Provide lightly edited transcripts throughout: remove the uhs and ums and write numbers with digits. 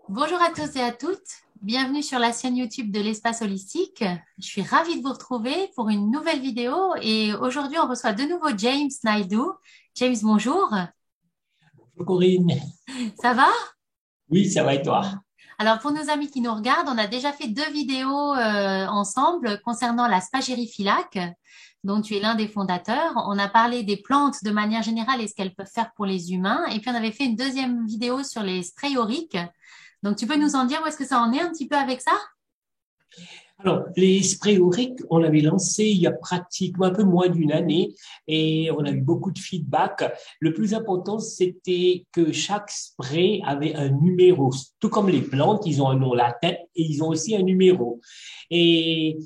Bonjour à tous et à toutes. Bienvenue sur la chaîne YouTube de l'Espace Holistique. Je suis ravie de vous retrouver pour une nouvelle vidéo et aujourd'hui on reçoit de nouveau James Naidoo. James, bonjour. Bonjour Corinne. Ça va? Oui, ça va et toi? Alors pour nos amis qui nous regardent, on a déjà fait deux vidéos ensemble concernant la Spagériphyllac, dont tu es l'un des fondateurs. On a parlé des plantes de manière générale et ce qu'elles peuvent faire pour les humains. Et puis on avait fait une deuxième vidéo sur les sprays auriques. Donc tu peux nous en dire où est-ce que ça en est un petit peu avec ça? Alors, les sprays auriques, on l'avait lancé il y a pratiquement un peu moins d'une année et on a eu beaucoup de feedback. Le plus important, c'était que chaque spray avait un numéro. Tout comme les plantes, ils ont un nom latin et ils ont aussi un numéro. Et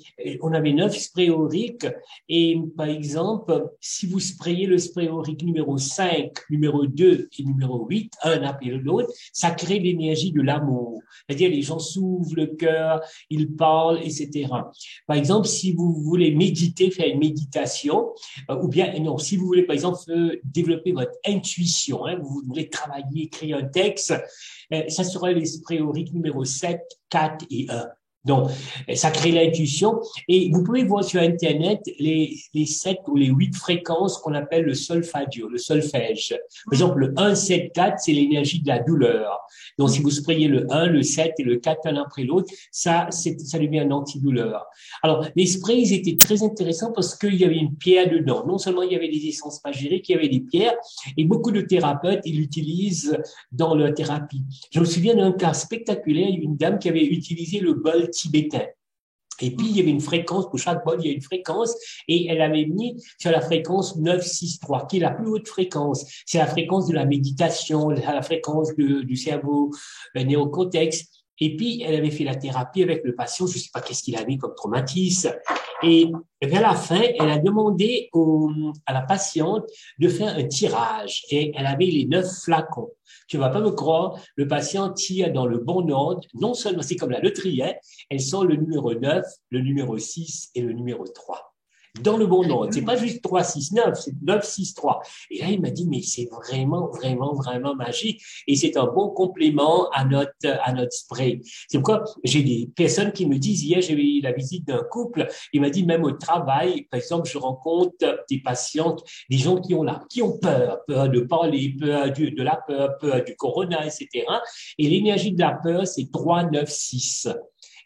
on avait 9 sprays auriques et par exemple, si vous sprayez le spray aurique numéro 5, numéro 2 et numéro 8, un après l'autre, ça crée l'énergie de l'amour. C'est-à-dire les gens s'ouvrent le cœur, ils parlent, etc. Par exemple, si vous voulez méditer, faire une méditation, ou bien, non, si vous voulez, par exemple, développer votre intuition, hein, vous voulez travailler, écrire un texte, ça sera l'esprit aurique numéro 7, 4 et 1. Donc, ça crée l'intuition. Et vous pouvez voir sur Internet les 7 ou les 8 fréquences qu'on appelle le solfadio, le solfège. Par exemple, le 1, 7, 4, c'est l'énergie de la douleur. Donc, si vous sprayez le 1, le 7 et le 4 l'un après l'autre, ça devient un antidouleur. Alors, les sprays, ils étaient très intéressants parce qu'il y avait une pierre dedans. Non seulement il y avait des essences magériques, il y avait des pierres et beaucoup de thérapeutes, ils l'utilisent dans leur thérapie. Je me souviens d'un cas spectaculaire, une dame qui avait utilisé le bol tibétain. Et puis, il y avait une fréquence, pour chaque bol, il y a une fréquence, et elle avait mis sur la fréquence 963, qui est la plus haute fréquence. C'est la fréquence de la méditation, la fréquence du cerveau néocortex. Et puis, elle avait fait la thérapie avec le patient, je ne sais pas qu'est-ce qu'il avait comme traumatisme. Et vers la fin, elle a demandé à la patiente de faire un tirage. Et elle avait les 9 flacons. Tu ne vas pas me croire, le patient tire dans le bon ordre. Non seulement, c'est comme la loterie, hein, elles sont le numéro 9, le numéro 6 et le numéro 3 dans le bon ordre. C'est pas juste 3, 6, 9, c'est 9, 6, 3. Et là, il m'a dit, mais c'est vraiment, vraiment, vraiment magique. Et c'est un bon complément à notre spray. C'est pourquoi j'ai des personnes qui me disent, hier, j'ai eu la visite d'un couple. Il m'a dit, même au travail, par exemple, je rencontre des patientes, des gens qui ont peur, peur de parler, peur de la peur du corona, etc. Et l'énergie de la peur, c'est 3, 9, 6.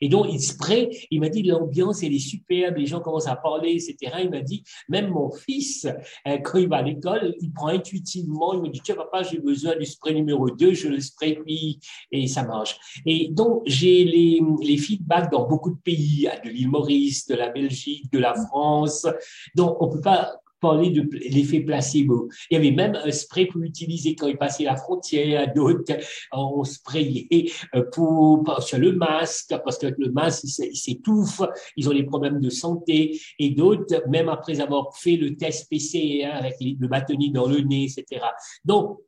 Et donc, il spray, il m'a dit, l'ambiance, elle est superbe, les gens commencent à parler, etc. Il m'a dit, même mon fils, quand il va à l'école, il prend intuitivement, il me dit, tiens, papa, j'ai besoin du spray numéro 2, je le spray, puis, et ça marche. Et donc, j'ai les feedbacks dans beaucoup de pays, de l'île Maurice, de la Belgique, de la France. Donc, on peut pas parler de l'effet placebo. Il y avait même un spray pour utiliser quand il passait la frontière, d'autres ont sprayé sur le masque, parce que le masque, il s'étouffe, ils ont des problèmes de santé, et d'autres, même après avoir fait le test PCR avec le bâtonnier dans le nez, etc. Donc,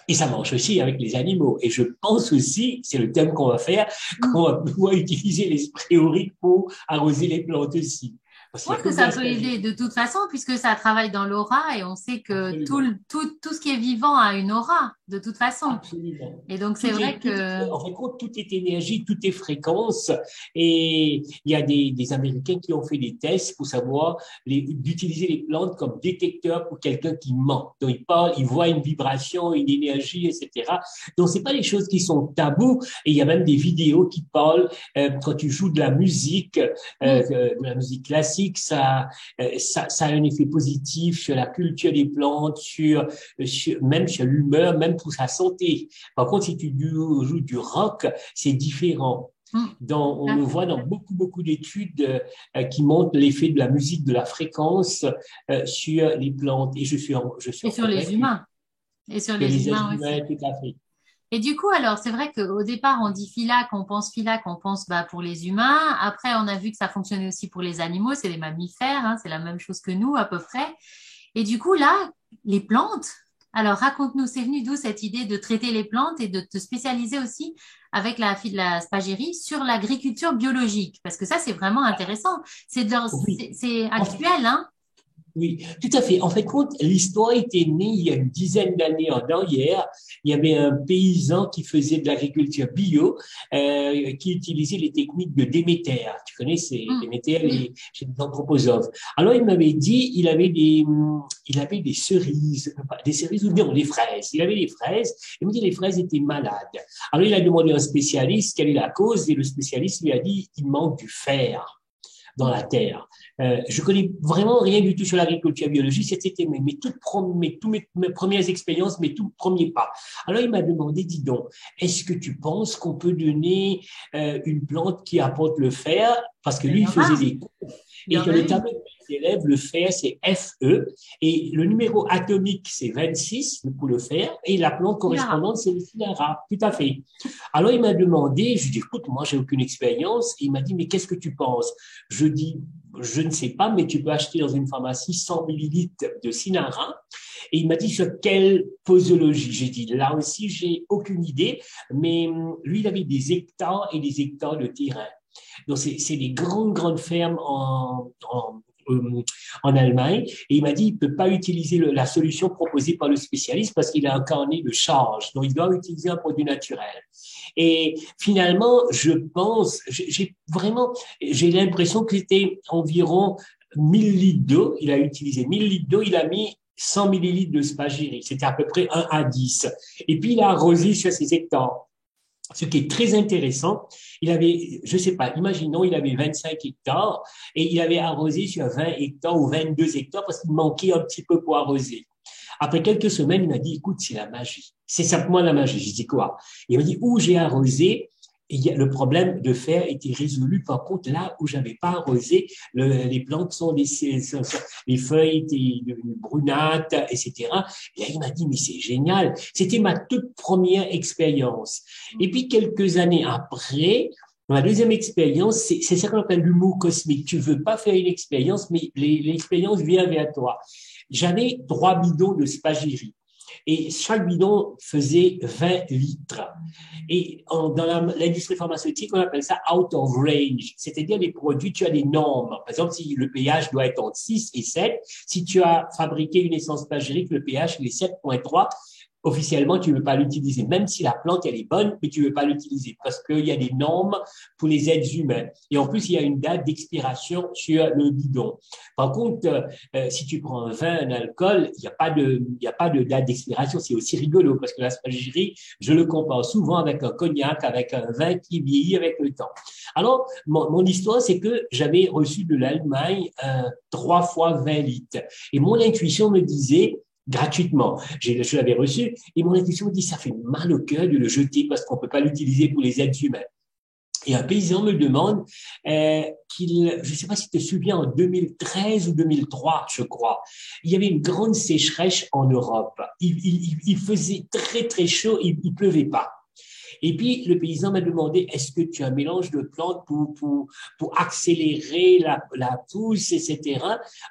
et ça marche aussi avec les animaux. Et je pense aussi, c'est le thème qu'on va faire, qu'on va pouvoir utiliser les sprays pour arroser les plantes aussi. Je Parce qu'il pense n'y a que pas que ça la peut aider spagérie. de toute façon, puisque ça travaille dans l'aura et on sait que Absolument. tout ce qui est vivant a une aura, de toute façon. Absolument. Et donc, c'est vrai que En fait, tout est énergie, tout est fréquence. Et il y a des Américains qui ont fait des tests pour savoir d'utiliser les plantes comme détecteur pour quelqu'un qui ment. Donc, il parle, il voit une vibration, une énergie, etc. Donc, c'est pas des choses qui sont tabous. Et il y a même des vidéos qui parlent, quand tu joues de la musique classique, ça a un effet positif sur la culture des plantes, même sur l'humeur, même pour sa santé. Par contre, si tu joues du rock, c'est différent. mm, On le voit dans beaucoup, beaucoup d'études qui montrent l'effet de la musique, de la fréquence sur les plantes. Et je suis et en sur les convaincu humains, et sur que les les êtres humains humains, aussi. tout à fait. Et du coup, alors, c'est vrai qu'au départ, on dit filac, on pense bah, pour les humains. Après, on a vu que ça fonctionnait aussi pour les animaux, c'est les mammifères, hein, c'est la même chose que nous à peu près. Et du coup, là, les plantes, alors raconte-nous, c'est venu d'où cette idée de traiter les plantes et de te spécialiser aussi avec la spagérie sur l'agriculture biologique? Parce que ça, c'est vraiment intéressant. Oui. C'est En actuel, hein? Oui, tout à fait. En fait, compte, l'histoire était née il y a une dizaine d'années en arrière. Il y avait un paysan qui faisait de l'agriculture bio, qui utilisait les techniques de Déméter. Tu connais, c'est Déméter, Oui, chez les anthroposophes. Alors, il m'avait dit, il avait des cerises, enfin, des cerises ou non, des fraises. Il avait des fraises. Il me dit, les fraises étaient malades. Alors, il a demandé à un spécialiste quelle est la cause et le spécialiste lui a dit, il manque du fer dans la terre. Je connais vraiment rien du tout sur l'agriculture biologique. C'était mes premières expériences, mes tout premiers pas. Alors, il m'a demandé, dis donc, est-ce que tu penses qu'on peut donner une plante qui apporte le fer? Parce que mais il lui, y il en faisait a, des il y et en sur a le eu. tableau des élèves, le fer, c'est Fe, et le numéro atomique, c'est 26 pour le fer, et la plante Hilara. correspondante, c'est le Sinara. Tout à fait. Alors, il m'a demandé, je lui ai dit, écoute, moi, j'ai aucune expérience, et il m'a dit, mais qu'est-ce que tu penses? Je dis, je ne sais pas, mais tu peux acheter dans une pharmacie 100 millilitres de Sinara. Et il m'a dit, sur quelle posologie? J'ai dit, là aussi, j'ai aucune idée, mais lui, il avait des hectares et des hectares de terrain. Donc, c'est des grandes, grandes fermes en Allemagne. Et il m'a dit, il ne peut pas utiliser la solution proposée par le spécialiste parce qu'il a un carnet de charge. Donc, il doit utiliser un produit naturel. Et finalement, je pense, j'ai l'impression que c'était environ 1000 litres d'eau. Il a utilisé 1000 litres d'eau. Il a mis 100 millilitres de spagyrie. C'était à peu près 1 à 10. Et puis, il a arrosé sur ses hectares. Ce qui est très intéressant, il avait, je sais pas, imaginons, il avait 25 hectares et il avait arrosé sur 20 hectares ou 22 hectares parce qu'il manquait un petit peu pour arroser. Après quelques semaines, il m'a dit, écoute, c'est la magie. C'est simplement la magie. Je dis quoi? Il m'a dit, où j'ai arrosé, le problème de fer était résolu. Par contre, là où j'avais pas arrosé, les plantes les feuilles étaient devenues brunâtres, etc. Et là, il m'a dit, mais c'est génial. C'était ma toute première expérience. Et puis, quelques années après, ma deuxième expérience, c'est ça qu'on appelle l'humour cosmique. Tu veux pas faire une expérience, mais l'expérience vient vers toi. J'avais 3 bidons de spagyrie et chaque bidon faisait 20 litres. Et dans l'industrie pharmaceutique, on appelle ça out of range, c'est-à-dire les produits, tu as des normes. Par exemple, si le pH doit être entre 6 et 7, si tu as fabriqué une essence spagyrique, le pH il est 7,3, officiellement, tu ne veux pas l'utiliser, même si la plante, elle est bonne, mais tu ne veux pas l'utiliser parce qu'il y a des normes pour les êtres humains. Et en plus, il y a une date d'expiration sur le bidon. Par contre, si tu prends un vin, un alcool, il y a pas de date d'expiration. C'est aussi rigolo parce que la spagyrie, je le compare souvent avec un cognac, avec un vin qui vieillit avec le temps. Alors, mon histoire, c'est que j'avais reçu de l'Allemagne 3 fois 20 litres. Et mon intuition me disait, gratuitement. Je l'avais reçu et mon intuition me dit ça fait mal au cœur de le jeter parce qu'on ne peut pas l'utiliser pour les êtres humains. Et un paysan me demande je ne sais pas si tu te souviens, en 2013 ou 2003, je crois, il y avait une grande sécheresse en Europe. Il faisait très, très chaud, il ne pleuvait pas. Et puis, le paysan m'a demandé, est-ce que tu as un mélange de plantes pour accélérer la pousse, etc.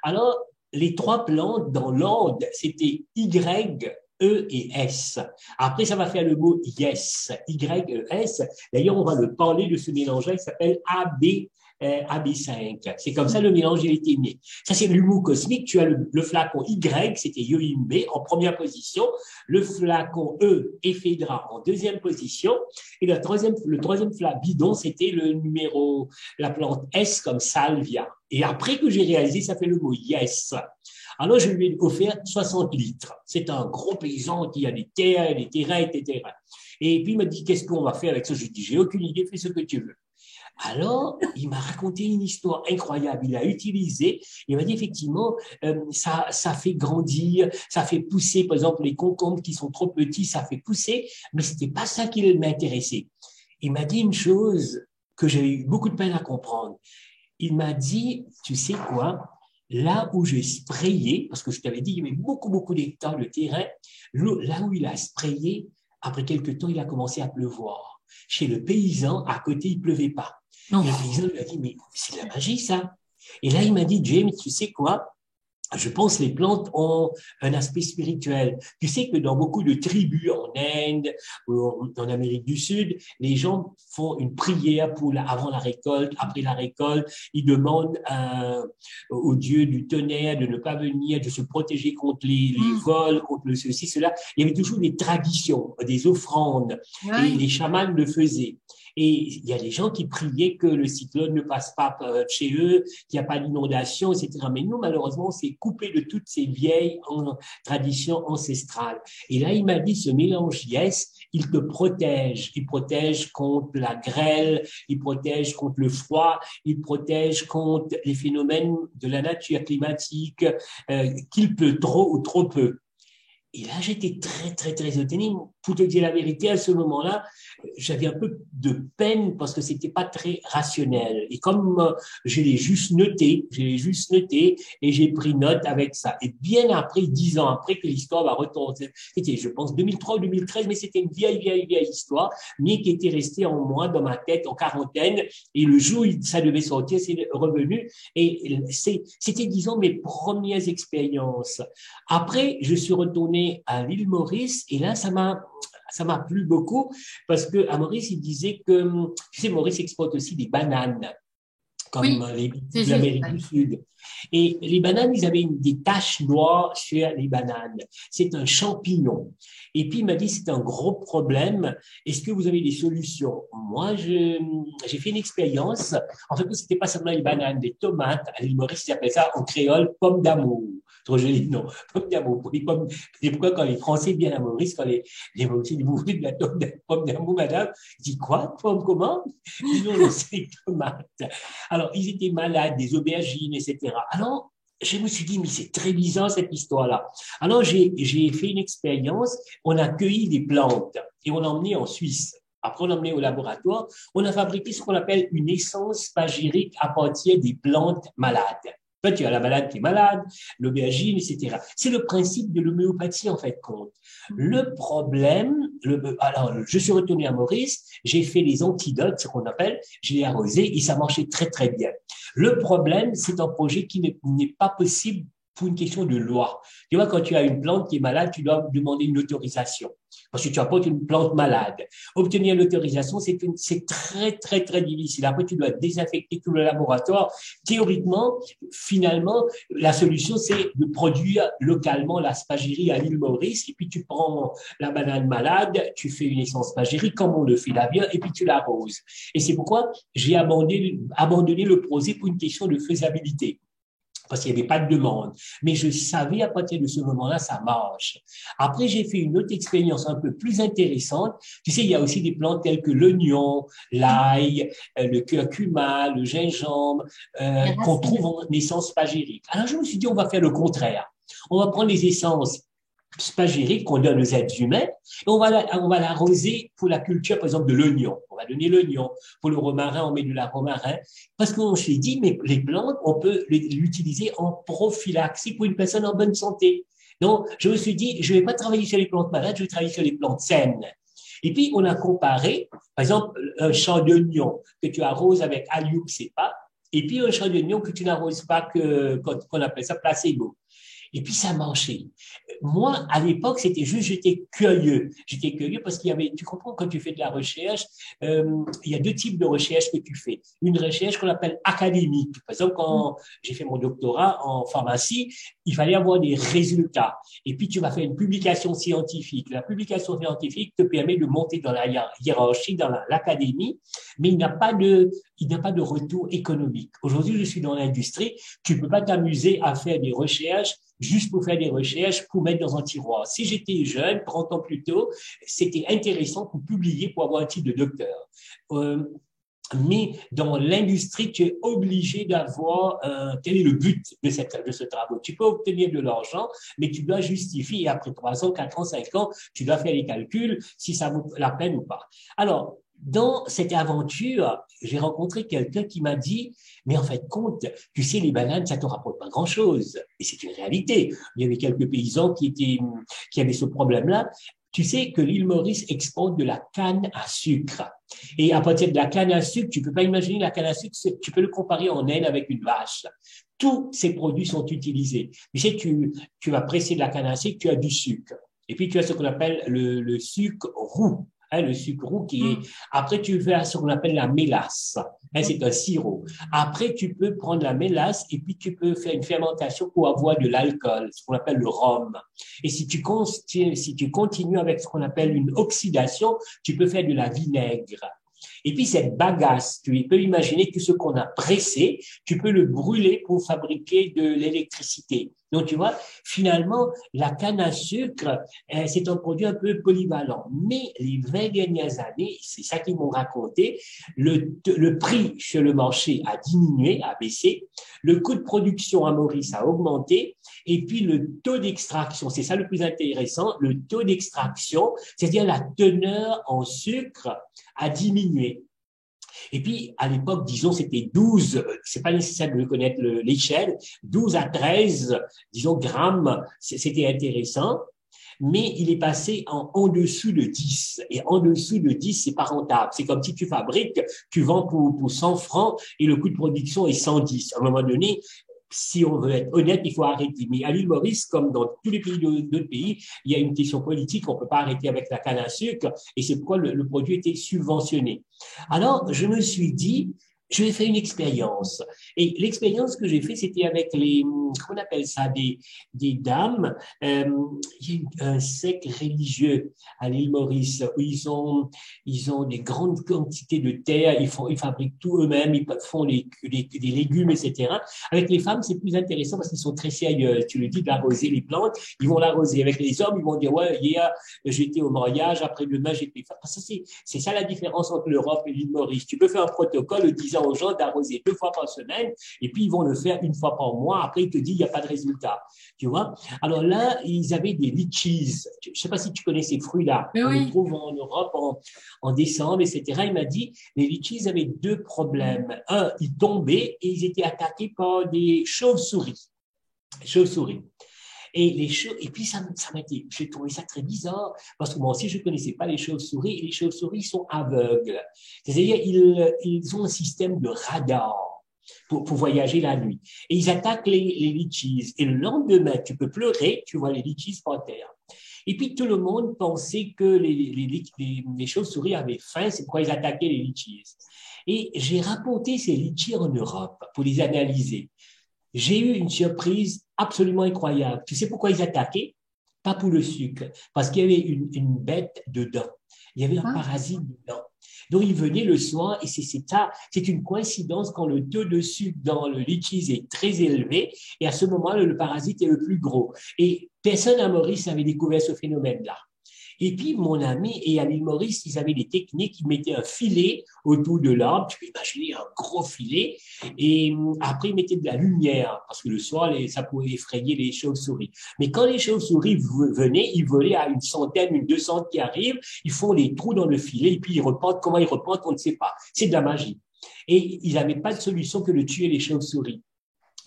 Alors, les 3 plantes dans l'ordre, c'était Y, E et S. Après, ça va faire le mot yes, Y, E, S. D'ailleurs, on va le parler de ce mélange-là, il s'appelle AB, AB5. C'est comme ça le mélange il était né. Ça, c'est l'humour cosmique. Tu as le flacon Y, c'était Yohimbe en première position, le flacon E, Ephedra en deuxième position, et le troisième bidon, c'était la plante S comme Salvia. Et après que j'ai réalisé, ça fait le mot yes. Alors, je lui ai offert 60 litres. C'est un gros paysan qui a des terres, des terrains, etc. Et puis, il m'a dit, qu'est-ce qu'on va faire avec ça? Je lui ai dit, j'ai aucune idée, fais ce que tu veux. Alors, il m'a raconté une histoire incroyable. Il a utilisé, il m'a dit effectivement, ça fait grandir, ça fait pousser, par exemple, les concombres qui sont trop petits, ça fait pousser, mais c'était pas ça qui m'intéressait. Il m'a dit une chose que j'ai eu beaucoup de peine à comprendre. Il m'a dit, tu sais quoi, là où j'ai sprayé, parce que je t'avais dit, il y avait beaucoup, beaucoup d'hectares de terrain, là où il a sprayé, après quelques temps, il a commencé à pleuvoir. Chez le paysan, à côté, il pleuvait pas. Et le paysan lui a dit, mais c'est de la magie, ça. Et là, il m'a dit, James, tu sais quoi? je pense que les plantes ont un aspect spirituel. Tu sais que dans beaucoup de tribus en Inde ou en Amérique du Sud, les gens font une prière avant la récolte, après la récolte. Ils demandent au Dieu du tonnerre de ne pas venir, de se protéger contre les Mm. vols, contre le ceci, cela. Il y avait toujours des traditions, des offrandes, et Oui, les chamans le faisaient. Et il y a des gens qui priaient que le cyclone ne passe pas chez eux, qu'il n'y a pas d'inondation, etc. Mais nous, malheureusement, on s'est coupé de toutes ces vieilles traditions ancestrales. Et là, il m'a dit, ce mélange yes, il te protège. Il protège contre la grêle, il protège contre le froid, il protège contre les phénomènes de la nature climatique, qu'il pleut trop ou trop peu. Et là, j'étais très, très, très étonné. Pour te dire la vérité, à ce moment-là, j'avais un peu de peine parce que c'était pas très rationnel. Et comme je l'ai juste noté et j'ai pris note avec ça. Et bien après, 10 ans après que l'histoire va retourner, c'était, je pense, 2003 ou 2013, mais c'était une vieille, vieille, vieille histoire, mais qui était restée en moi, dans ma tête, en quarantaine. Et le jour où ça devait sortir, c'est revenu. Et c'était, disons, mes premières expériences. Après, je suis retourné à l'île Maurice et là, ça m'a plu beaucoup parce que à Maurice, il disait que, tu sais, Maurice exporte aussi des bananes comme oui, les c'est de juste. l'Amérique Ouais. du Sud. Et les bananes, ils avaient des taches noires sur les bananes. C'est un champignon. Et puis, il m'a dit, c'est un gros problème. Est-ce que vous avez des solutions? Moi, j'ai fait une expérience. En fait, c'était pas seulement les bananes, des tomates. À l'île Maurice, ils appellent ça en créole pomme d'amour. Trop joli, non. Pomme d'amour. Pour les pommes, c'est pourquoi quand les Français viennent à Maurice, quand les Mauriciens disent, vous voulez de la pomme d'amour, madame? Je dis, quoi? Pomme comment? Ils ont lancé les tomates. Alors, ils étaient malades, des aubergines, etc. Alors, je me suis dit, mais c'est très bizarre cette histoire-là. Alors, j'ai fait une expérience. On a cueilli des plantes et on l'a emmené en Suisse. Après, on l'a emmené au laboratoire. On a fabriqué ce qu'on appelle une essence spagyrique à partir des plantes malades. Toi, tu as la malade qui est malade, l'aubergine, etc. C'est le principe de l'homéopathie, en fait, compte. Le problème, alors, je suis retourné à Maurice, j'ai fait les antidotes, ce qu'on appelle, je l'ai arrosé et ça marchait très, très bien. Le problème, c'est un projet qui n'est pas possible pour une question de loi. Tu vois, quand tu as une plante qui est malade, tu dois demander une autorisation. Parce que tu apportes une plante malade. Obtenir l'autorisation, c'est très, très, très difficile. Après, tu dois désinfecter tout le laboratoire. Théoriquement, finalement, la solution, c'est de produire localement la spagyrie à l'île Maurice. Et puis, tu prends la banane malade, tu fais une essence spagyrique comme on le fait là bien, et puis tu l'arroses. Et c'est pourquoi j'ai abandonné le projet pour une question de faisabilité parce qu'il n'y avait pas de demande. Mais je savais à partir de ce moment-là, ça marche. Après, j'ai fait une autre expérience un peu plus intéressante. Tu sais, il y a aussi des plantes telles que l'oignon, l'ail, le curcuma, le gingembre, Les qu'on racines. trouve en essence spagyrique. Alors, je me suis dit, on va faire le contraire. On va prendre les essences spagyrique qu'on donne aux êtres humains, et on va l'arroser pour la culture, par exemple, de l'oignon. On va donner l'oignon. Pour le romarin, on met de la romarin. Parce qu'on s'est dit, mais les plantes, on peut l'utiliser en prophylaxie pour une personne en bonne santé. Donc, je me suis dit, je ne vais pas travailler sur les plantes malades, je vais travailler sur les plantes saines. Et puis, on a comparé, par exemple, un champ d'oignon que tu arroses avec Allium cepa, et puis un champ d'oignon que tu n'arroses pas, qu'on appelle ça placebo. Et puis, ça marchait. Moi, à l'époque, c'était juste, j'étais curieux. J'étais curieux parce qu'il y avait, tu comprends, quand tu fais de la recherche, il y a deux types de recherche que tu fais. Une recherche qu'on appelle académique. Par exemple, quand j'ai fait mon doctorat en pharmacie, il fallait avoir des résultats. Et puis, tu vas faire une publication scientifique. La publication scientifique te permet de monter dans la hiérarchie, dans l'académie, mais il n'a pas de retour économique. Aujourd'hui, je suis dans l'industrie. Tu peux pas t'amuser à faire des recherches juste pour faire des recherches, pour mettre dans un tiroir. Si j'étais jeune, 30 ans plus tôt, c'était intéressant pour publier, pour avoir un titre de docteur. Mais dans l'industrie, tu es obligé d'avoir quel est le but de ce travail. Tu peux obtenir de l'argent, mais tu dois justifier. Et après 3 ans, 4 ans, 5 ans, tu dois faire les calculs si ça vaut la peine ou pas. Alors, dans cette aventure, j'ai rencontré quelqu'un qui m'a dit, mais en fait, compte, tu sais, les bananes, ça te rapporte pas grand-chose. Et c'est une réalité. Il y avait quelques paysans qui avaient ce problème-là. Tu sais que l'île Maurice exporte de la canne à sucre. Et à partir de la canne à sucre, tu peux pas imaginer la canne à sucre, tu peux le comparer en Inde avec une vache. Tous ces produits sont utilisés. Tu sais, tu vas presser de la canne à sucre, tu as du sucre. Et puis, tu as ce qu'on appelle le sucre roux. Hein, le sucre roux qui est… Mm. Après, tu fais ce qu'on appelle la mélasse. Hein, c'est un sirop. Après, tu peux prendre la mélasse et puis tu peux faire une fermentation pour avoir de l'alcool, ce qu'on appelle le rhum. Et si tu continues avec ce qu'on appelle une oxydation, tu peux faire de la vinaigre. Et puis cette bagasse, tu peux imaginer que ce qu'on a pressé, tu peux le brûler pour fabriquer de l'électricité. Donc tu vois, finalement, la canne à sucre, c'est un produit un peu polyvalent. Mais les 20 dernières années, c'est ça qu'ils m'ont raconté, le prix sur le marché a diminué, a baissé, le coût de production à Maurice a augmenté, et puis le taux d'extraction, c'est ça le plus intéressant, le taux d'extraction, c'est-à-dire la teneur en sucre, a diminué. Et puis, à l'époque, disons, c'était 12, c'est pas nécessaire de connaître l'échelle, 12 à 13, disons, grammes, c'était intéressant, mais il est passé en dessous de 10. Et en dessous de 10, c'est pas rentable. C'est comme si tu fabriques, tu vends pour 100 francs et le coût de production est 110. À un moment donné, si on veut être honnête, il faut arrêter. Mais à l'île Maurice, comme dans tous les pays d'autres pays, il y a une question politique, on ne peut pas arrêter avec la canne à sucre, et c'est pourquoi le produit était subventionné. Alors, je me suis dit, je vais faire une expérience. Et l'expérience que j'ai faite, c'était avec qu'on appelle ça, des dames. Il y a un secte religieux à l'île Maurice où ils ont des grandes quantités de terre, ils fabriquent tout eux-mêmes, ils font des légumes, etc. Avec les femmes, c'est plus intéressant parce qu'ils sont très sérieux. Tu le dis d'arroser les plantes, ils vont l'arroser. Avec les hommes, ils vont dire, ouais, hier, j'étais au mariage, après-demain, j'étais… Parce que c'est ça la différence entre l'Europe et l'île Maurice. Tu peux faire un protocole disant aux gens d'arroser 2 fois par semaine, et puis ils vont le faire 1 fois par mois. Après, ils te disent, il n'y a pas de résultat. Tu vois? Alors là, ils avaient des litchis. Je ne sais pas si tu connais ces fruits-là. Mais On les oui. trouve en Europe en décembre, etc. Il m'a dit, les litchis avaient 2 problèmes. Un, ils tombaient et ils étaient attaqués par des chauves-souris. Chauves-souris. Et puis, j'ai trouvé ça très bizarre, parce que moi aussi, je ne connaissais pas les chauves-souris, et les chauves-souris sont aveugles. C'est-à-dire, ils ont un système de radar pour voyager la nuit. Et ils attaquent les litchis. Et le lendemain, tu peux pleurer, tu vois les litchis par terre. Et puis, tout le monde pensait que les chauves-souris avaient faim, c'est pourquoi ils attaquaient les litchis. Et j'ai rapporté ces litchis en Europe pour les analyser. J'ai eu une surprise absolument incroyable. Tu sais pourquoi ils attaquaient? Pas pour le sucre, parce qu'il y avait une bête dedans. Il y avait un Ah. parasite dedans. Donc, ils venaient le soir et c'est une coïncidence quand le taux de sucre dans le litchis est très élevé et à ce moment-là, le parasite est le plus gros. Et personne à Maurice n'avait découvert ce phénomène-là. Et puis, mon ami, et à l'île Maurice, ils avaient des techniques, ils mettaient un filet autour de l'arbre, tu peux imaginer un gros filet, et après, ils mettaient de la lumière, parce que le soir, ça pouvait effrayer les chauves-souris. Mais quand les chauves-souris venaient, ils volaient à 100, 200 qui arrivent, ils font des trous dans le filet, et puis ils repartent. Comment ils repartent, on ne sait pas. C'est de la magie. Et ils n'avaient pas de solution que de tuer les chauves-souris.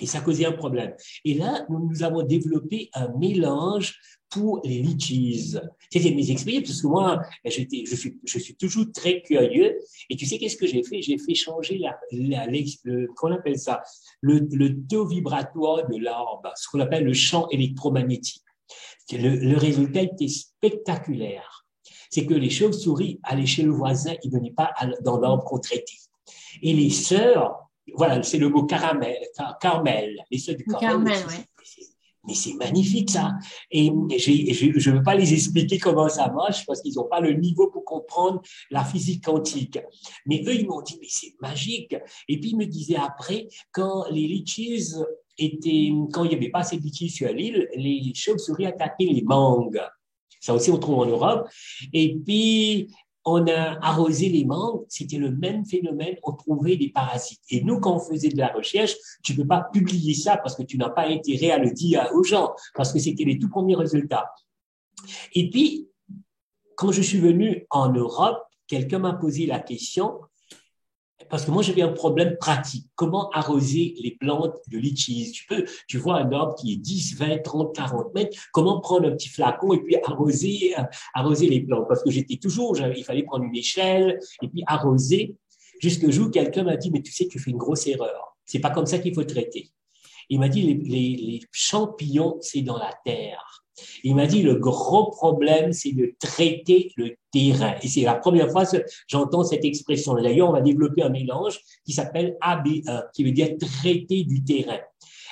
Et ça causait un problème. Et là, nous avons développé un mélange pour les litchis. C'était mes expériences, parce que moi, je suis toujours très curieux. Et tu sais qu'est-ce que j'ai fait? J'ai fait changer qu'on appelle ça, le taux vibratoire de l'arbre, ce qu'on appelle le champ électromagnétique. Le résultat était spectaculaire. C'est que les chauves-souris allaient chez le voisin, ils ne venaient pas dans l'arbre qu'on traitait. Et les sœurs, voilà, c'est le mot Carmel, les sœurs du Carmel. Carmel, ouais. Mais c'est magnifique ça. Et je ne veux pas les expliquer comment ça marche parce qu'ils n'ont pas le niveau pour comprendre la physique quantique. Mais eux, ils m'ont dit, mais c'est magique. Et puis, ils me disaient après, quand les litchis quand il n'y avait pas assez de litchis sur l'île, les chauves-souris attaquaient les mangues. Ça aussi, on trouve en Europe. Et puis, on a arrosé les mangues, c'était le même phénomène, on trouvait des parasites. Et nous, quand on faisait de la recherche, tu ne peux pas publier ça parce que tu n'as pas intérêt à le dire aux gens, parce que c'était les tout premiers résultats. Et puis, quand je suis venu en Europe, quelqu'un m'a posé la question, Parce que moi, j'avais un problème pratique. Comment arroser les plantes de litchis? Tu vois un arbre qui est 10, 20, 30, 40 mètres. Comment prendre un petit flacon et puis arroser les plantes? Parce que il fallait prendre une échelle et puis arroser. Jusqu'au jour où quelqu'un m'a dit, mais tu sais, tu fais une grosse erreur. C'est pas comme ça qu'il faut traiter. Il m'a dit, les champignons, c'est dans la terre. Il m'a dit, le gros problème, c'est de traiter le terrain. Et c'est la première fois que j'entends cette expression. D'ailleurs, on va développer un mélange qui s'appelle AB1, qui veut dire traiter du terrain.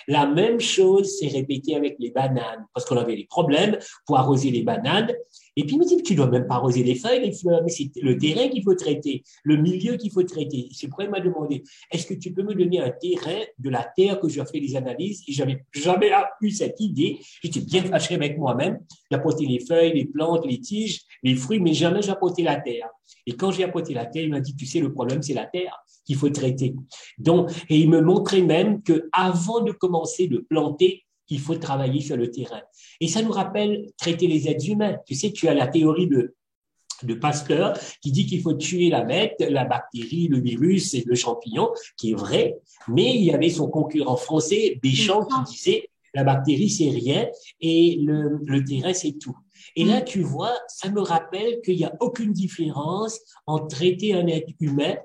La même chose s'est répétée avec les bananes, parce qu'on avait des problèmes pour arroser les bananes. Et puis il me dit, tu dois même pas arroser les feuilles, les fleurs, mais c'est le terrain qu'il faut traiter, le milieu qu'il faut traiter. C'est pourquoi il m'a demandé, est-ce que tu peux me donner un terrain de la terre que j'ai fait les analyses? Et j'avais jamais eu cette idée. J'étais bien fâché avec moi-même. J'ai apporté les feuilles, les plantes, les tiges, les fruits, mais jamais j'ai apporté la terre. Et quand j'ai apporté la terre, il m'a dit, tu sais, le problème, c'est la terre qu'il faut traiter. Donc, et il me montrait même que avant de commencer de planter, il faut travailler sur le terrain. Et ça nous rappelle traiter les êtres humains. Tu sais, tu as la théorie de Pasteur qui dit qu'il faut tuer la bête, la bactérie, le virus et le champignon, qui est vrai, mais il y avait son concurrent français, Béchamp, qui disait la bactérie, c'est rien et le terrain, c'est tout. Et là, tu vois, ça me rappelle qu'il n'y a aucune différence entre traiter un être humain,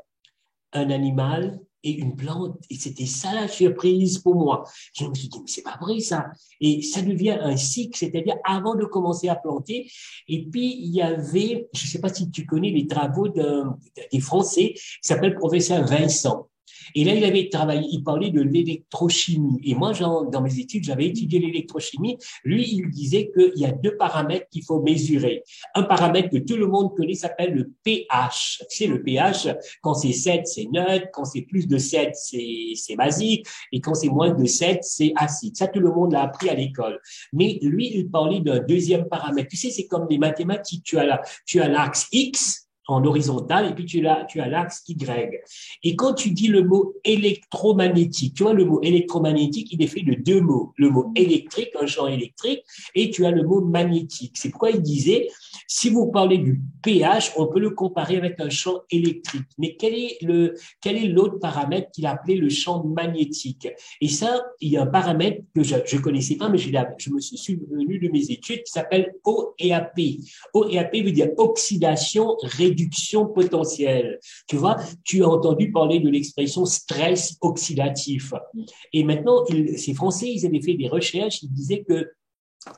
un animal et une plante. Et c'était ça la surprise pour moi. Je me suis dit, mais c'est pas vrai ça. Et ça devient un cycle, c'est-à-dire avant de commencer à planter. Et puis, il y avait, je sais pas si tu connais les travaux des Français, qui s'appelle professeur Vincent. Et là, il avait travaillé, il parlait de l'électrochimie. Et moi, dans mes études, j'avais étudié l'électrochimie. Lui, il disait qu'il y a deux paramètres qu'il faut mesurer. Un paramètre que tout le monde connaît s'appelle le pH. Tu sais, le pH, quand c'est 7, c'est neutre. Quand c'est plus de 7, c'est basique. Et quand c'est moins de 7, c'est acide. Ça, tout le monde l'a appris à l'école. Mais lui, il parlait d'un deuxième paramètre. Tu sais, c'est comme les mathématiques. Tu as l'axe X, en horizontal, et puis tu as l'axe Y. Et quand tu dis le mot électromagnétique, tu vois, le mot électromagnétique, il est fait de deux mots. Le mot électrique, un champ électrique, et tu as le mot magnétique. C'est pourquoi il disait, si vous parlez du pH, on peut le comparer avec un champ électrique. Mais quel est l'autre paramètre qu'il appelait le champ magnétique? Et ça, il y a un paramètre que je connaissais pas, mais je me suis souvenu de mes études, qui s'appelle OEAP. OEAP veut dire oxydation, réduction potentielle. Tu vois, tu as entendu parler de l'expression stress oxydatif. Et maintenant, ces Français, ils avaient fait des recherches, ils disaient que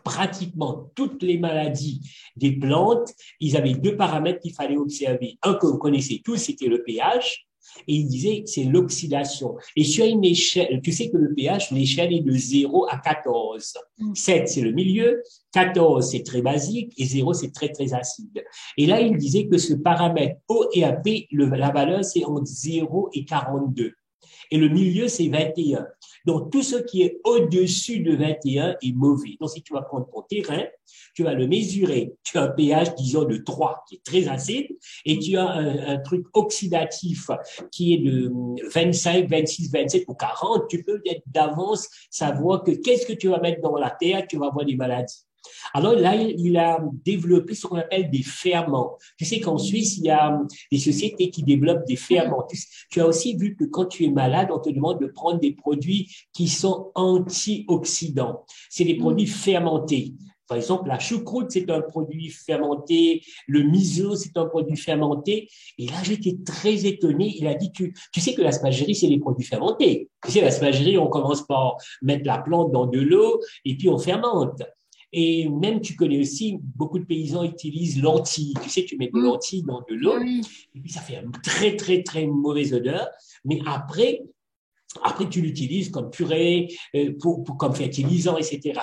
pratiquement toutes les maladies des plantes, ils avaient deux paramètres qu'il fallait observer. Un que vous connaissez tous, c'était le pH. Et il disait, c'est l'oxydation. Et sur une échelle, tu sais que le pH, l'échelle est de 0 à 14. 7, c'est le milieu. 14, c'est très basique. Et 0, c'est très, très acide. Et là, il disait que ce paramètre OEAP, la valeur, c'est entre 0 et 42. Et le milieu, c'est 21. Donc, tout ce qui est au-dessus de 21 est mauvais. Donc, si tu vas prendre ton terrain, tu vas le mesurer. Tu as un pH, disons, de 3, qui est très acide, et tu as un truc oxydatif qui est de 25, 26, 27 ou 40. Tu peux peut-être d'avance savoir que qu'est-ce que tu vas mettre dans la terre, tu vas avoir des maladies. Alors là, il a développé ce qu'on appelle des ferments. Tu sais qu'en Suisse, il y a des sociétés qui développent des ferments. Tu as aussi vu que quand tu es malade, on te demande de prendre des produits qui sont antioxydants. C'est des produits fermentés. Par exemple, la choucroute, c'est un produit fermenté. Le miso, c'est un produit fermenté. Et là, j'étais très étonné. Il a dit, tu sais que la spaghérie, c'est des produits fermentés. Tu sais, la spaghérie, on commence par mettre la plante dans de l'eau et puis on fermente. Et même, tu connais aussi, beaucoup de paysans utilisent lentilles. Tu sais, tu mets de lentilles dans de l'eau, et puis ça fait une très, très, très mauvaise odeur. Mais après, tu l'utilises comme purée, comme fertilisant, etc.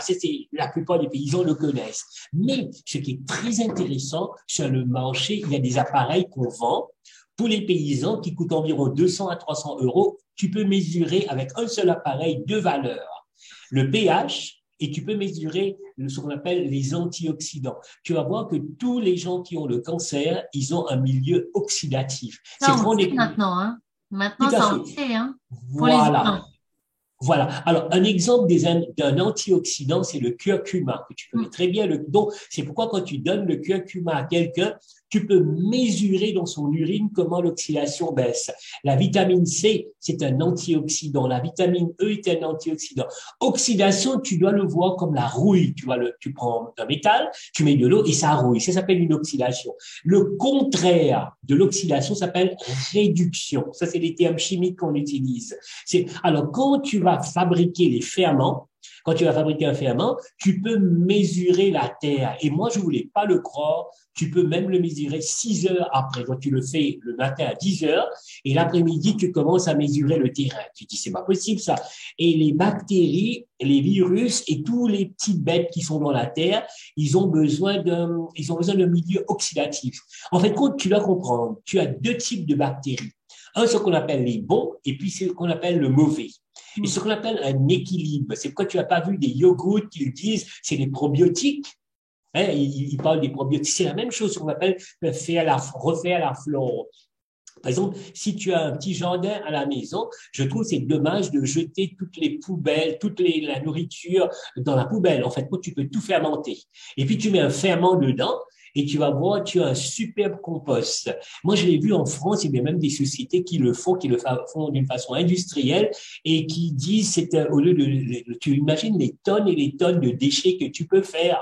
La plupart des paysans le connaissent. Mais ce qui est très intéressant, sur le marché, il y a des appareils qu'on vend pour les paysans qui coûtent environ 200 à 300 euros. Tu peux mesurer avec un seul appareil deux valeurs. Le pH, et tu peux mesurer ce qu'on appelle les antioxydants. Tu vas voir que tous les gens qui ont le cancer, ils ont un milieu oxydatif. Ça, on le sait maintenant, hein. Maintenant, ça, on le sait, hein. Pour les Voilà. humains. Voilà. Alors, un exemple d'un antioxydant, c'est le curcuma, que tu connais très bien. Donc, c'est pourquoi quand tu donnes le curcuma à quelqu'un, tu peux mesurer dans son urine comment l'oxydation baisse. La vitamine C, c'est un antioxydant. La vitamine E est un antioxydant. Oxydation, tu dois le voir comme la rouille. Tu prends un métal, tu mets de l'eau et ça rouille. Ça s'appelle une oxydation. Le contraire de l'oxydation s'appelle réduction. Ça, c'est les termes chimiques qu'on utilise. Alors, quand tu vas fabriquer les ferments, quand tu vas fabriquer un ferment, tu peux mesurer la terre. Et moi, je voulais pas le croire. Tu peux même le mesurer 6 heures après. Donc, tu le fais le matin à 10 heures et l'après-midi, tu commences à mesurer le terrain. Tu dis, c'est pas possible, ça. Et les bactéries, les virus et tous les petites bêtes qui sont dans la terre, ils ont besoin d'un milieu oxydatif. En fait, quand tu dois comprendre, tu as 2 types de bactéries. Un, ce qu'on appelle les bons, et puis ce qu'on appelle le mauvais. Et ce qu'on appelle un équilibre, c'est pourquoi tu n'as pas vu des yogourts qui disent c'est des probiotiques. Hein, ils parlent des probiotiques. C'est la même chose qu'on appelle refaire la flore. Par exemple, si tu as un petit jardin à la maison, je trouve que c'est dommage de jeter toutes les poubelles, la nourriture dans la poubelle. En fait, tu peux tout fermenter. Et puis, tu mets un ferment dedans et tu vas voir, tu as un superbe compost. Moi, je l'ai vu en France, il y a même des sociétés qui le font d'une façon industrielle et qui disent, au lieu tu imagines les tonnes et les tonnes de déchets que tu peux faire.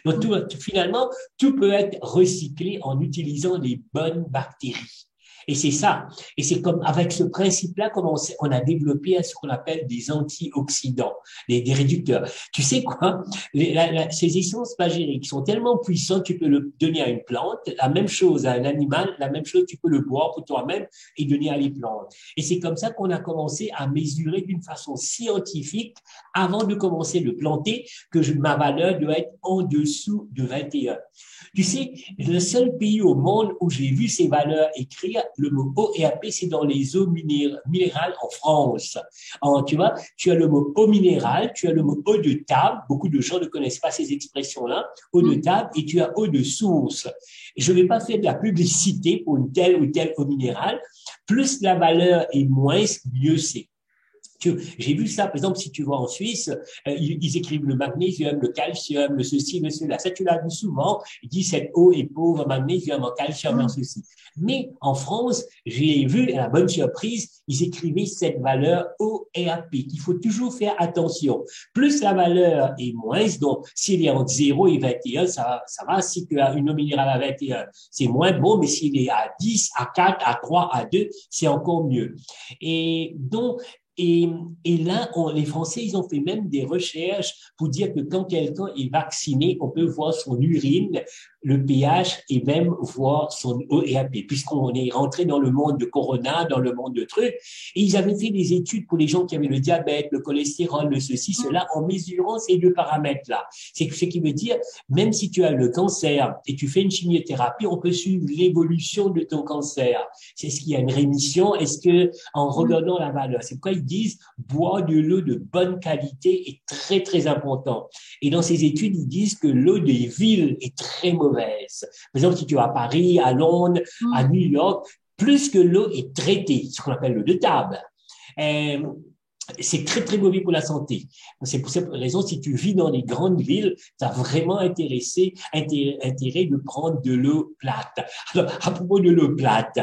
Donc, finalement, tout peut être recyclé en utilisant les bonnes bactéries. Et c'est ça. Et c'est comme avec ce principe-là qu'on a développé ce qu'on appelle des antioxydants, des réducteurs. Tu sais quoi? Ces essences magériques sont tellement puissantes, tu peux le donner à une plante, la même chose à un animal, la même chose, tu peux le boire pour toi-même et donner à les plantes. Et c'est comme ça qu'on a commencé à mesurer d'une façon scientifique, avant de commencer de planter, que ma valeur doit être en dessous de 21. Tu sais, le seul pays au monde où j'ai vu ces valeurs écrites, le mot eau et AP, c'est dans les eaux minérales en France. Tu vois, tu as le mot eau minérale, tu as le mot eau de table. Beaucoup de gens ne connaissent pas ces expressions-là. Eau de table et tu as eau de source. Et je ne vais pas faire de la publicité pour une telle ou telle eau minérale. Plus la valeur est moins, mieux c'est. J'ai vu ça, par exemple, si tu vas en Suisse, ils écrivent le magnésium, le calcium, le ceci, le cela. Ça, tu l'as vu souvent. Ils disent cette eau est pauvre en magnésium, en calcium, en ceci. Mais en France, j'ai vu, à la bonne surprise, ils écrivaient cette valeur ORP, qu'il faut toujours faire attention. Plus la valeur est moins, donc s'il est entre 0 et 21, ça va. Si tu as une eau minérale à 21, c'est moins bon, mais s'il est à 10, à 4, à 3, à 2, c'est encore mieux. Et donc, et là, les Français, ils ont fait même des recherches pour dire que quand quelqu'un est vacciné, on peut voir son urine, le pH et même voir son ORP, puisqu'on est rentré dans le monde de Corona, dans le monde de trucs. Et ils avaient fait des études pour les gens qui avaient le diabète, le cholestérol, le ceci, cela, en mesurant ces 2 paramètres-là. C'est ce qui veut dire, même si tu as le cancer et tu fais une chimiothérapie, on peut suivre l'évolution de ton cancer. C'est ce qu'il y a une rémission. Est-ce que, en regardant la valeur, c'est pourquoi ils disent boire de l'eau de bonne qualité est très, très important. Et dans ces études, ils disent que l'eau des villes est très mauvaise. Par exemple, si tu vas à Paris, à Londres, à New York, plus que l'eau est traitée, ce qu'on appelle l'eau de table. C'est très, très mauvais pour la santé. C'est pour cette raison, si tu vis dans les grandes villes, tu as vraiment intérêt de prendre de l'eau plate. Alors, à propos de l'eau plate,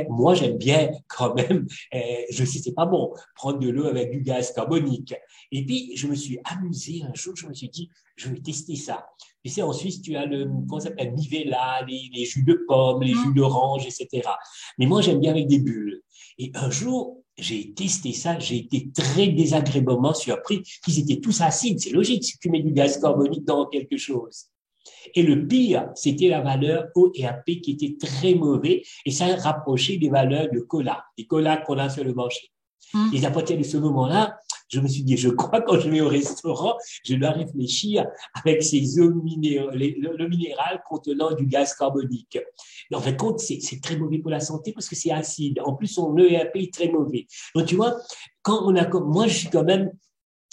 moi, j'aime bien quand même, je sais, c'est pas bon, prendre de l'eau avec du gaz carbonique. Et puis, je me suis amusé un jour, je me suis dit, je vais tester ça. Tu sais, en Suisse, tu as comment ça s'appelle, Nivella, les jus de pommes, les jus d'orange, etc. Mais moi, j'aime bien avec des bulles. Et un jour, j'ai testé ça, j'ai été très désagréablement surpris qu'ils étaient tous acides. C'est logique si tu mets du gaz carbonique dans quelque chose. Et le pire, c'était la valeur ORP qui était très mauvais et ça rapprochait des valeurs de cola, des colas qu'on a sur le marché. Et à partir de ce moment-là, je me suis dit, je crois quand je vais au restaurant, je dois réfléchir avec ces eaux minérales contenant du gaz carbonique. Mais en fait, c'est très mauvais pour la santé parce que c'est acide. En plus, son ERP est très mauvais. Donc, tu vois, moi, je suis quand même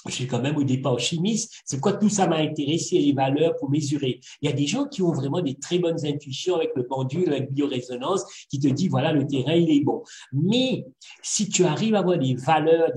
je suis quand même au départ chimiste. C'est quoi tout ça m'a intéressé, les valeurs pour mesurer. Il y a des gens qui ont vraiment des très bonnes intuitions avec le pendule, avec biorésonance, qui te disent, voilà, le terrain, il est bon. Mais si tu arrives à avoir des valeurs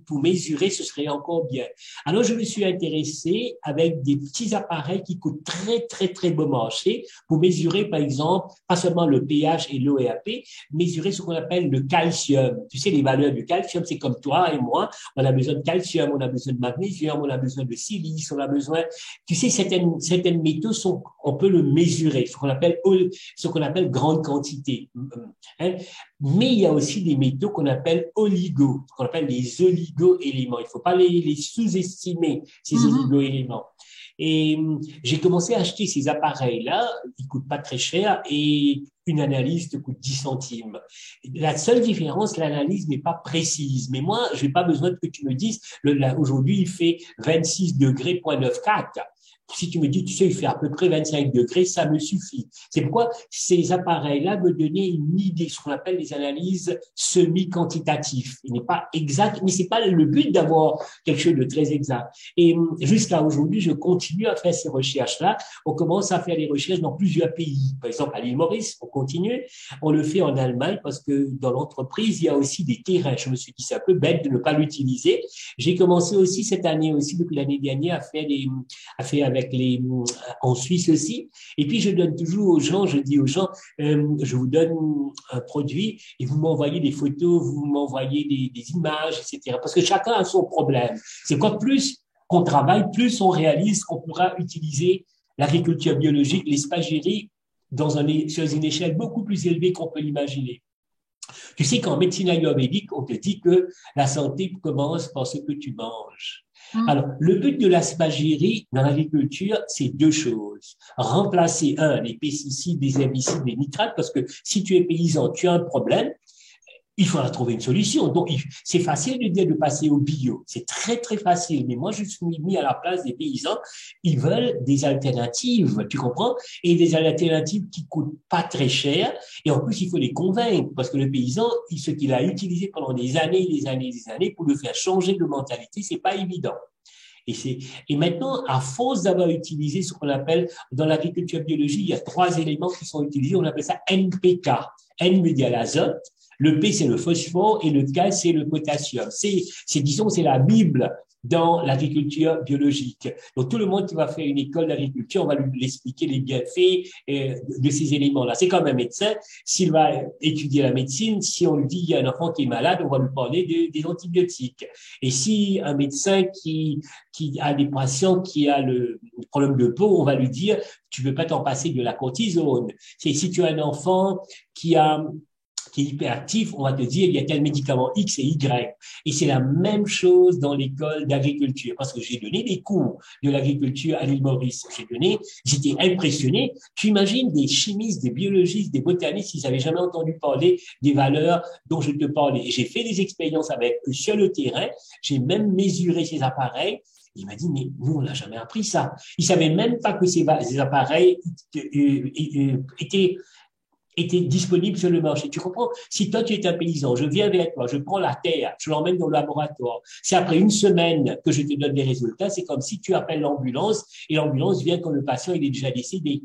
pour mesurer, ce serait encore bien. Alors, je me suis intéressé avec des petits appareils qui coûtent très, très, très bon marché pour mesurer, par exemple, pas seulement le pH et l'ORP, mesurer ce qu'on appelle le calcium. Tu sais, les valeurs du calcium, c'est comme toi et moi, on a besoin de calcium, on a besoin de magnésium, on a besoin de silice, on a besoin, tu sais, certaines métaux sont, on peut le mesurer, ce qu'on appelle grande quantité. Hein? Mais il y a aussi des métaux qu'on appelle qu'on appelle les oligo-éléments. Il ne faut pas les sous-estimer, ces oligo-éléments. Et j'ai commencé à acheter ces appareils-là, ils coûtent pas très cher et une analyse te coûte 10 centimes. La seule différence, l'analyse n'est pas précise. Mais moi, je n'ai pas besoin que tu me dises, aujourd'hui, il fait 26 degrés, 94. Si tu me dis, tu sais, il fait à peu près 25 degrés, ça me suffit. C'est pourquoi ces appareils-là me donnaient une idée, ce qu'on appelle les analyses semi-quantitatives. Il n'est pas exact, mais c'est pas le but d'avoir quelque chose de très exact. Et jusqu'à aujourd'hui, je continue à faire ces recherches-là. On commence à faire des recherches dans plusieurs pays. Par exemple, à l'île Maurice, on continue. On le fait en Allemagne parce que dans l'entreprise, il y a aussi des terrains. Je me suis dit, c'est un peu bête de ne pas l'utiliser. J'ai commencé aussi cette année aussi, depuis l'année dernière, à faire avec en Suisse aussi. Et puis, je donne toujours aux gens, je dis aux gens, je vous donne un produit et vous m'envoyez des photos, vous m'envoyez des images, etc. Parce que chacun a son problème. C'est quoi plus qu'on travaille, plus on réalise qu'on pourra utiliser l'agriculture biologique, l'espagyrie, sur une échelle beaucoup plus élevée qu'on peut l'imaginer. Tu sais qu'en médecine ayurvédique, on te dit que la santé commence par ce que tu manges. Alors, le but de l'asphagyrie dans l'agriculture, c'est deux choses. Remplacer, les pesticides, les herbicides, les nitrates, parce que si tu es paysan, tu as un problème, il faudra trouver une solution. Donc, c'est facile de dire de passer au bio. C'est très, très facile. Mais moi, je suis mis à la place des paysans. Ils veulent des alternatives, tu comprends? Et des alternatives qui coûtent pas très cher. Et en plus, il faut les convaincre parce que le paysan, ce qu'il a utilisé pendant des années, des années, des années pour le faire changer de mentalité, c'est pas évident. Et maintenant, à force d'avoir utilisé ce qu'on appelle, dans l'agriculture biologique, il y a 3 éléments qui sont utilisés. On appelle ça NPK. N veut dire l'azote. Le P, c'est le phosphore et le K, c'est le potassium. Disons, c'est la Bible dans l'agriculture biologique. Donc, tout le monde qui va faire une école d'agriculture, on va lui expliquer les bienfaits de ces éléments-là. C'est comme un médecin. S'il va étudier la médecine, si on lui dit il y a un enfant qui est malade, on va lui parler des antibiotiques. Et si un médecin qui a des patients qui a le problème de peau, on va lui dire tu ne peux pas t'en passer de la cortisone. Si tu as un enfant qui est hyperactif, on va te dire il y a tel médicament X et Y. Et c'est la même chose dans l'école d'agriculture, parce que j'ai donné des cours de l'agriculture à l'île Maurice. J'étais impressionné. Tu imagines des chimistes, des biologistes, des botanistes, ils n'avaient jamais entendu parler des valeurs dont je te parlais. Et j'ai fait des expériences avec eux sur le terrain. J'ai même mesuré ces appareils. Il m'a dit, mais nous, on n'a jamais appris ça. Il ne savait même pas que ces appareils étaient disponibles sur le marché. Tu comprends? Si toi, tu es un paysan, je viens vers toi, je prends la terre, je l'emmène dans le laboratoire. C'est après une semaine que je te donne les résultats. C'est comme si tu appelles l'ambulance et l'ambulance vient quand le patient il est déjà décédé.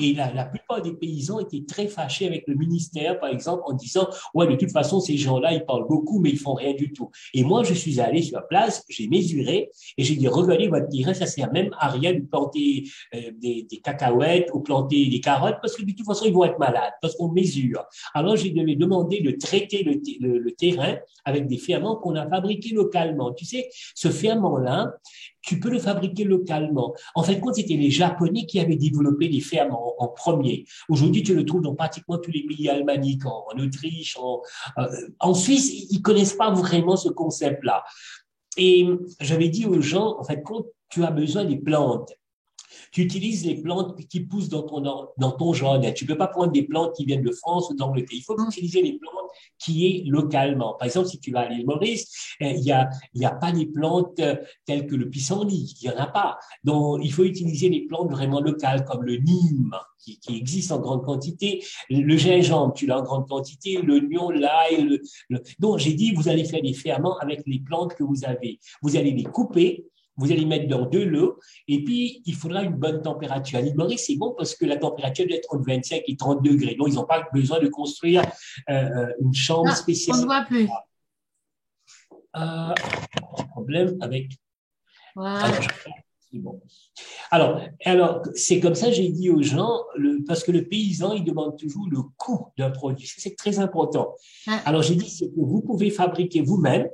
Et la plupart des paysans étaient très fâchés avec le ministère, par exemple, en disant « Ouais, de toute façon, ces gens-là, ils parlent beaucoup, mais ils font rien du tout. » Et moi, je suis allé sur place, j'ai mesuré et j'ai dit « Regardez votre terrain, ça sert même à rien de planter des cacahuètes ou planter des carottes parce que de toute façon, ils vont être malades parce qu'on mesure. » Alors, j'ai demandé de traiter le terrain avec des ferments qu'on a fabriqués localement. Tu sais, ce ferment-là, tu peux le fabriquer localement. En fait, c'était les Japonais qui avaient développé les fermes en premier. Aujourd'hui, tu le trouves dans pratiquement tous les pays alémaniques, en Autriche, en Suisse, ils connaissent pas vraiment ce concept-là. Et j'avais dit aux gens, en fait, quand tu as besoin des plantes, Tu utilises les plantes qui poussent dans ton jardin. Tu ne peux pas prendre des plantes qui viennent de France ou d'Angleterre. Il faut utiliser les plantes qui est localement. Par exemple, si tu vas à l'île Maurice, il y a pas des plantes telles que le pissenlit. Il y en a pas. Donc, il faut utiliser les plantes vraiment locales comme le nîmes qui existe en grande quantité. Le gingembre, tu l'as en grande quantité. L'oignon, l'ail. Donc, j'ai dit, vous allez faire des ferments avec les plantes que vous avez. Vous allez les couper. Vous allez mettre dans de l'eau et puis il faudra une bonne température. À l'île Maurice, c'est bon parce que la température doit être entre 25 et 30 degrés. Donc, ils n'ont pas besoin de construire une chambre Ah, on spéciale. ne voit plus. Problème avec… Voilà. Alors, c'est bon. Alors c'est comme ça, j'ai dit aux gens, parce que le paysan, il demande toujours le coût d'un produit. C'est très important. Ah. Alors, j'ai dit, c'est que vous pouvez fabriquer vous-même.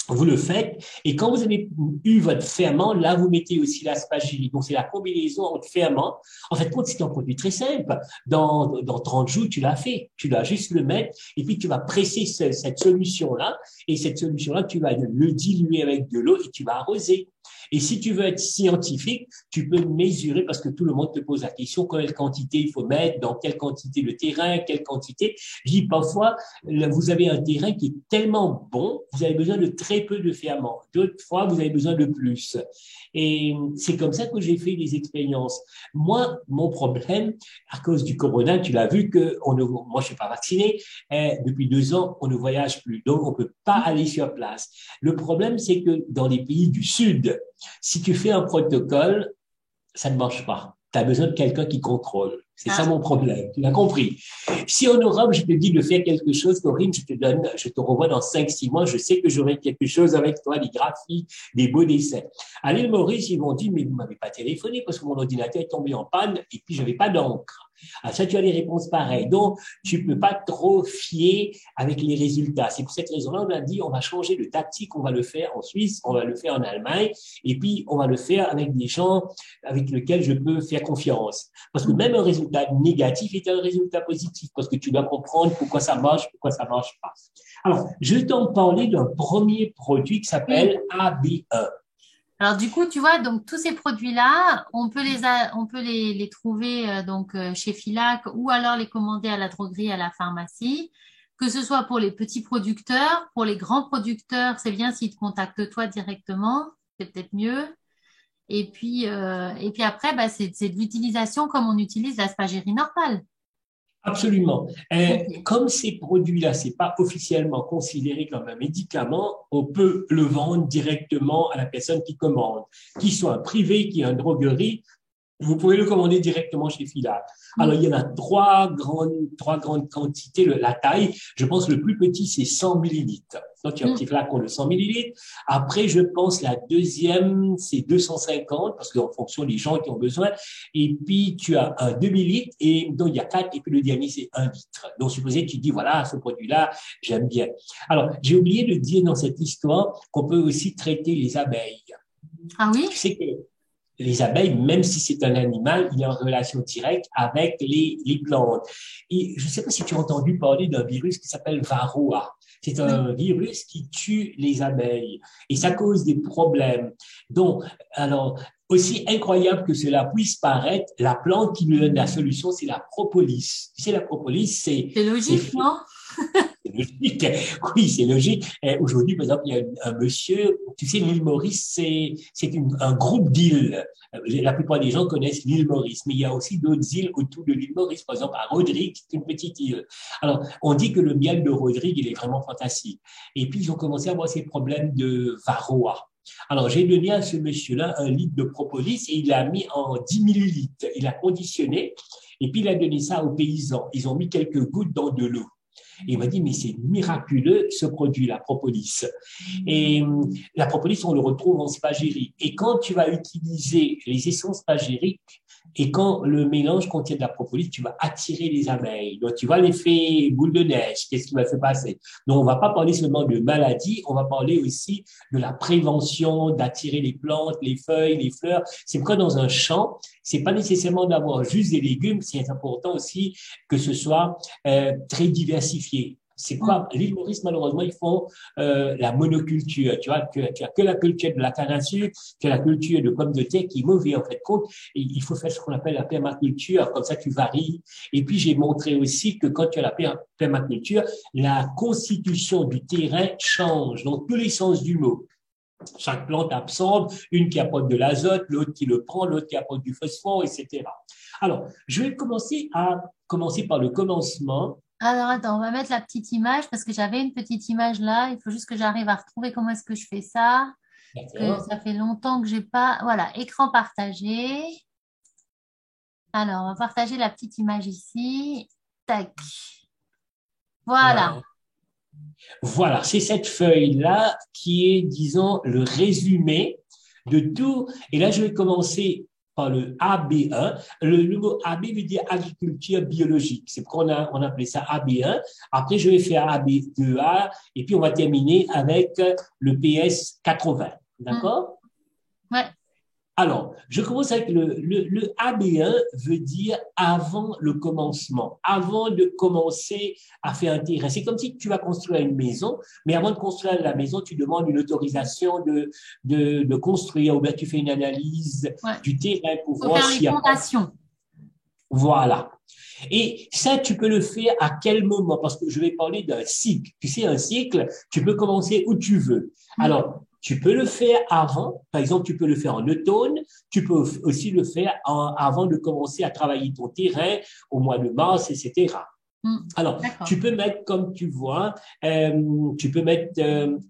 Vous le faites, et quand vous avez eu votre ferment, là, vous mettez aussi l'aspergillus. Donc, c'est la combinaison entre ferment. En fait, c'est un produit très simple. Dans 30 jours, tu l'as fait. Tu dois juste le mettre, et puis tu vas presser cette solution-là, et cette solution-là, tu vas le diluer avec de l'eau, et tu vas arroser. Et si tu veux être scientifique, tu peux mesurer, parce que tout le monde te pose la question, quelle quantité il faut mettre, dans quelle quantité de terrain, quelle quantité. Je dis parfois, vous avez un terrain qui est tellement bon, vous avez besoin de très peu de ferment. D'autres fois, vous avez besoin de plus. Et c'est comme ça que j'ai fait les expériences. Moi, mon problème, à cause du corona, tu l'as vu que moi, je suis pas vacciné. Depuis 2 ans, on ne voyage plus. Donc, on peut pas aller sur place. Le problème, c'est que dans les pays du Sud, si tu fais un protocole, ça ne marche pas. Tu as besoin de quelqu'un qui contrôle. C'est ça mon problème. Tu l'as compris. Si en Europe, je te dis de faire quelque chose, Corinne, je te revois dans 5-6 mois, je sais que j'aurai quelque chose avec toi, des graphiques, des beaux dessins. À l'île Maurice, ils m'ont dit, mais vous m'avez pas téléphoné parce que mon ordinateur est tombé en panne et puis j'avais pas d'encre. À ça, tu as les réponses pareilles. Donc, tu peux pas trop fier avec les résultats. C'est pour cette raison-là, on a dit, on va changer de tactique, on va le faire en Suisse, on va le faire en Allemagne, et puis on va le faire avec des gens avec lesquels je peux faire confiance. Parce que même un résultat négatif est un résultat positif, parce que tu dois comprendre pourquoi ça marche pas. Alors, je vais t'en parler d'un premier produit qui s'appelle AB1. Alors du coup, tu vois, donc tous ces produits-là, on peut les trouver chez Filac ou alors les commander à la droguerie, à la pharmacie, que ce soit pour les petits producteurs, pour les grands producteurs, c'est bien s'ils te contactent toi directement, c'est peut-être mieux. Et puis après, bah, c'est de l'utilisation comme on utilise l'aspergérie normale. Absolument. Ok. Comme ces produits-là, c'est pas officiellement considéré comme un médicament, on peut le vendre directement à la personne qui commande, qu'il soit un privé, qui est une droguerie. Vous pouvez le commander directement chez Fila. Alors, il y en a trois grandes quantités. La taille, je pense, le plus petit, c'est 100 millilitres. Donc, il y a un petit flacon de 100 millilitres. Après, je pense, la deuxième, c'est 250, parce qu'en fonction des gens qui ont besoin. Et puis, tu as un demi-litre, et donc, il y a 4, et puis le dernier, c'est 1 litre. Donc, supposez, tu dis, voilà, ce produit-là, j'aime bien. Alors, j'ai oublié de dire dans cette histoire qu'on peut aussi traiter les abeilles. Ah oui? Tu sais que les abeilles, même si c'est un animal, il est en relation directe avec les plantes. Et je ne sais pas si tu as entendu parler d'un virus qui s'appelle Varroa. C'est un virus qui tue les abeilles et ça cause des problèmes. Donc, alors, aussi incroyable que cela puisse paraître, la plante qui nous donne la solution, c'est la propolis. Tu sais, la propolis, C'est logique, non? c'est logique. Oui, c'est logique. Aujourd'hui, par exemple, il y a un monsieur, tu sais, l'île Maurice, c'est un groupe d'îles. La plupart des gens connaissent l'île Maurice, mais il y a aussi d'autres îles autour de l'île Maurice. Par exemple, à Rodrigue, c'est une petite île. Alors, on dit que le miel de Rodrigue, il est vraiment fantastique. Et puis, ils ont commencé à avoir ces problèmes de varroa. Alors, j'ai donné à ce monsieur-là 1 litre de propolis et il l'a mis en 10 millilitres. Il a conditionné et puis il a donné ça aux paysans. Ils ont mis quelques gouttes dans de l'eau. Et il m'a dit, mais c'est miraculeux ce produit, la propolis. Et la propolis, on le retrouve en spagérie. Et quand tu vas utiliser les essences spagériques, et quand le mélange contient de la propolis, tu vas attirer les abeilles. Donc, tu vois l'effet boule de neige. Qu'est-ce qui va se passer? Donc, on va pas parler seulement de maladie, on va parler aussi de la prévention, d'attirer les plantes, les feuilles, les fleurs. C'est pourquoi dans un champ, c'est pas nécessairement d'avoir juste des légumes, c'est important aussi que ce soit très diversifié. C'est Mm. quoi? L'île Maurice, malheureusement, ils font la monoculture. Tu vois, tu as que la culture de la canne à sucre, tu as la culture de pommes de terre qui est mauvais en fait. Compte, et il faut faire ce qu'on appelle la permaculture. Comme ça, tu varies. Et puis, j'ai montré aussi que quand tu as la permaculture, la constitution du terrain change dans tous les sens du mot. Chaque plante absorbe, une qui apporte de l'azote, l'autre qui le prend, l'autre qui apporte du phosphore, etc. Alors, je vais commencer par le commencement. Alors, attends, on va mettre la petite image parce que j'avais une petite image là. Il faut juste que j'arrive à retrouver comment est-ce que je fais ça. Parce que D'accord. ça fait longtemps que j'ai pas. Voilà, écran partagé. Alors, on va partager la petite image ici. Tac. Voilà. Euh, voilà, c'est cette feuille-là qui est, disons, le résumé de tout. Et là, je vais commencer par le AB1. Le mot AB veut dire agriculture biologique. C'est pourquoi on appelait ça AB1. Après, je vais faire AB2A et puis on va terminer avec le PS 80. Mm. D'accord? Ouais. Alors, je commence avec le AB1 veut dire avant le commencement, avant de commencer à faire un terrain. C'est comme si tu vas construire une maison, mais avant de construire la maison, tu demandes une autorisation de construire, ou bien tu fais une analyse Ouais. du terrain pour Il faut voir faire les s'il y a pas. fondations. Voilà. Et ça, tu peux le faire à quel moment? Parce que je vais parler d'un cycle. Tu sais, un cycle, tu peux commencer où tu veux. Mm. Alors, tu peux le faire avant. Par exemple, tu peux le faire en automne. Tu peux aussi le faire avant de commencer à travailler ton terrain au mois de mars, etc. Mm. Alors, D'accord. tu peux mettre, comme tu vois, tu peux mettre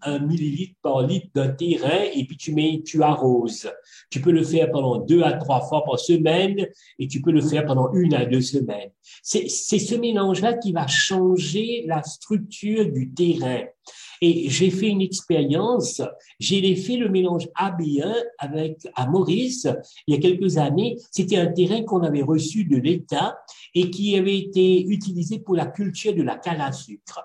1 millilitre par litre d'un terrain et puis tu arroses. Tu peux le faire pendant 2 à 3 fois par semaine et tu peux le faire pendant 1 à 2 semaines. C'est ce mélange-là qui va changer la structure du terrain. Et j'ai fait une expérience, j'ai fait le mélange AB1 à Maurice il y a quelques années. C'était un terrain qu'on avait reçu de l'État et qui avait été utilisé pour la culture de la canne à sucre.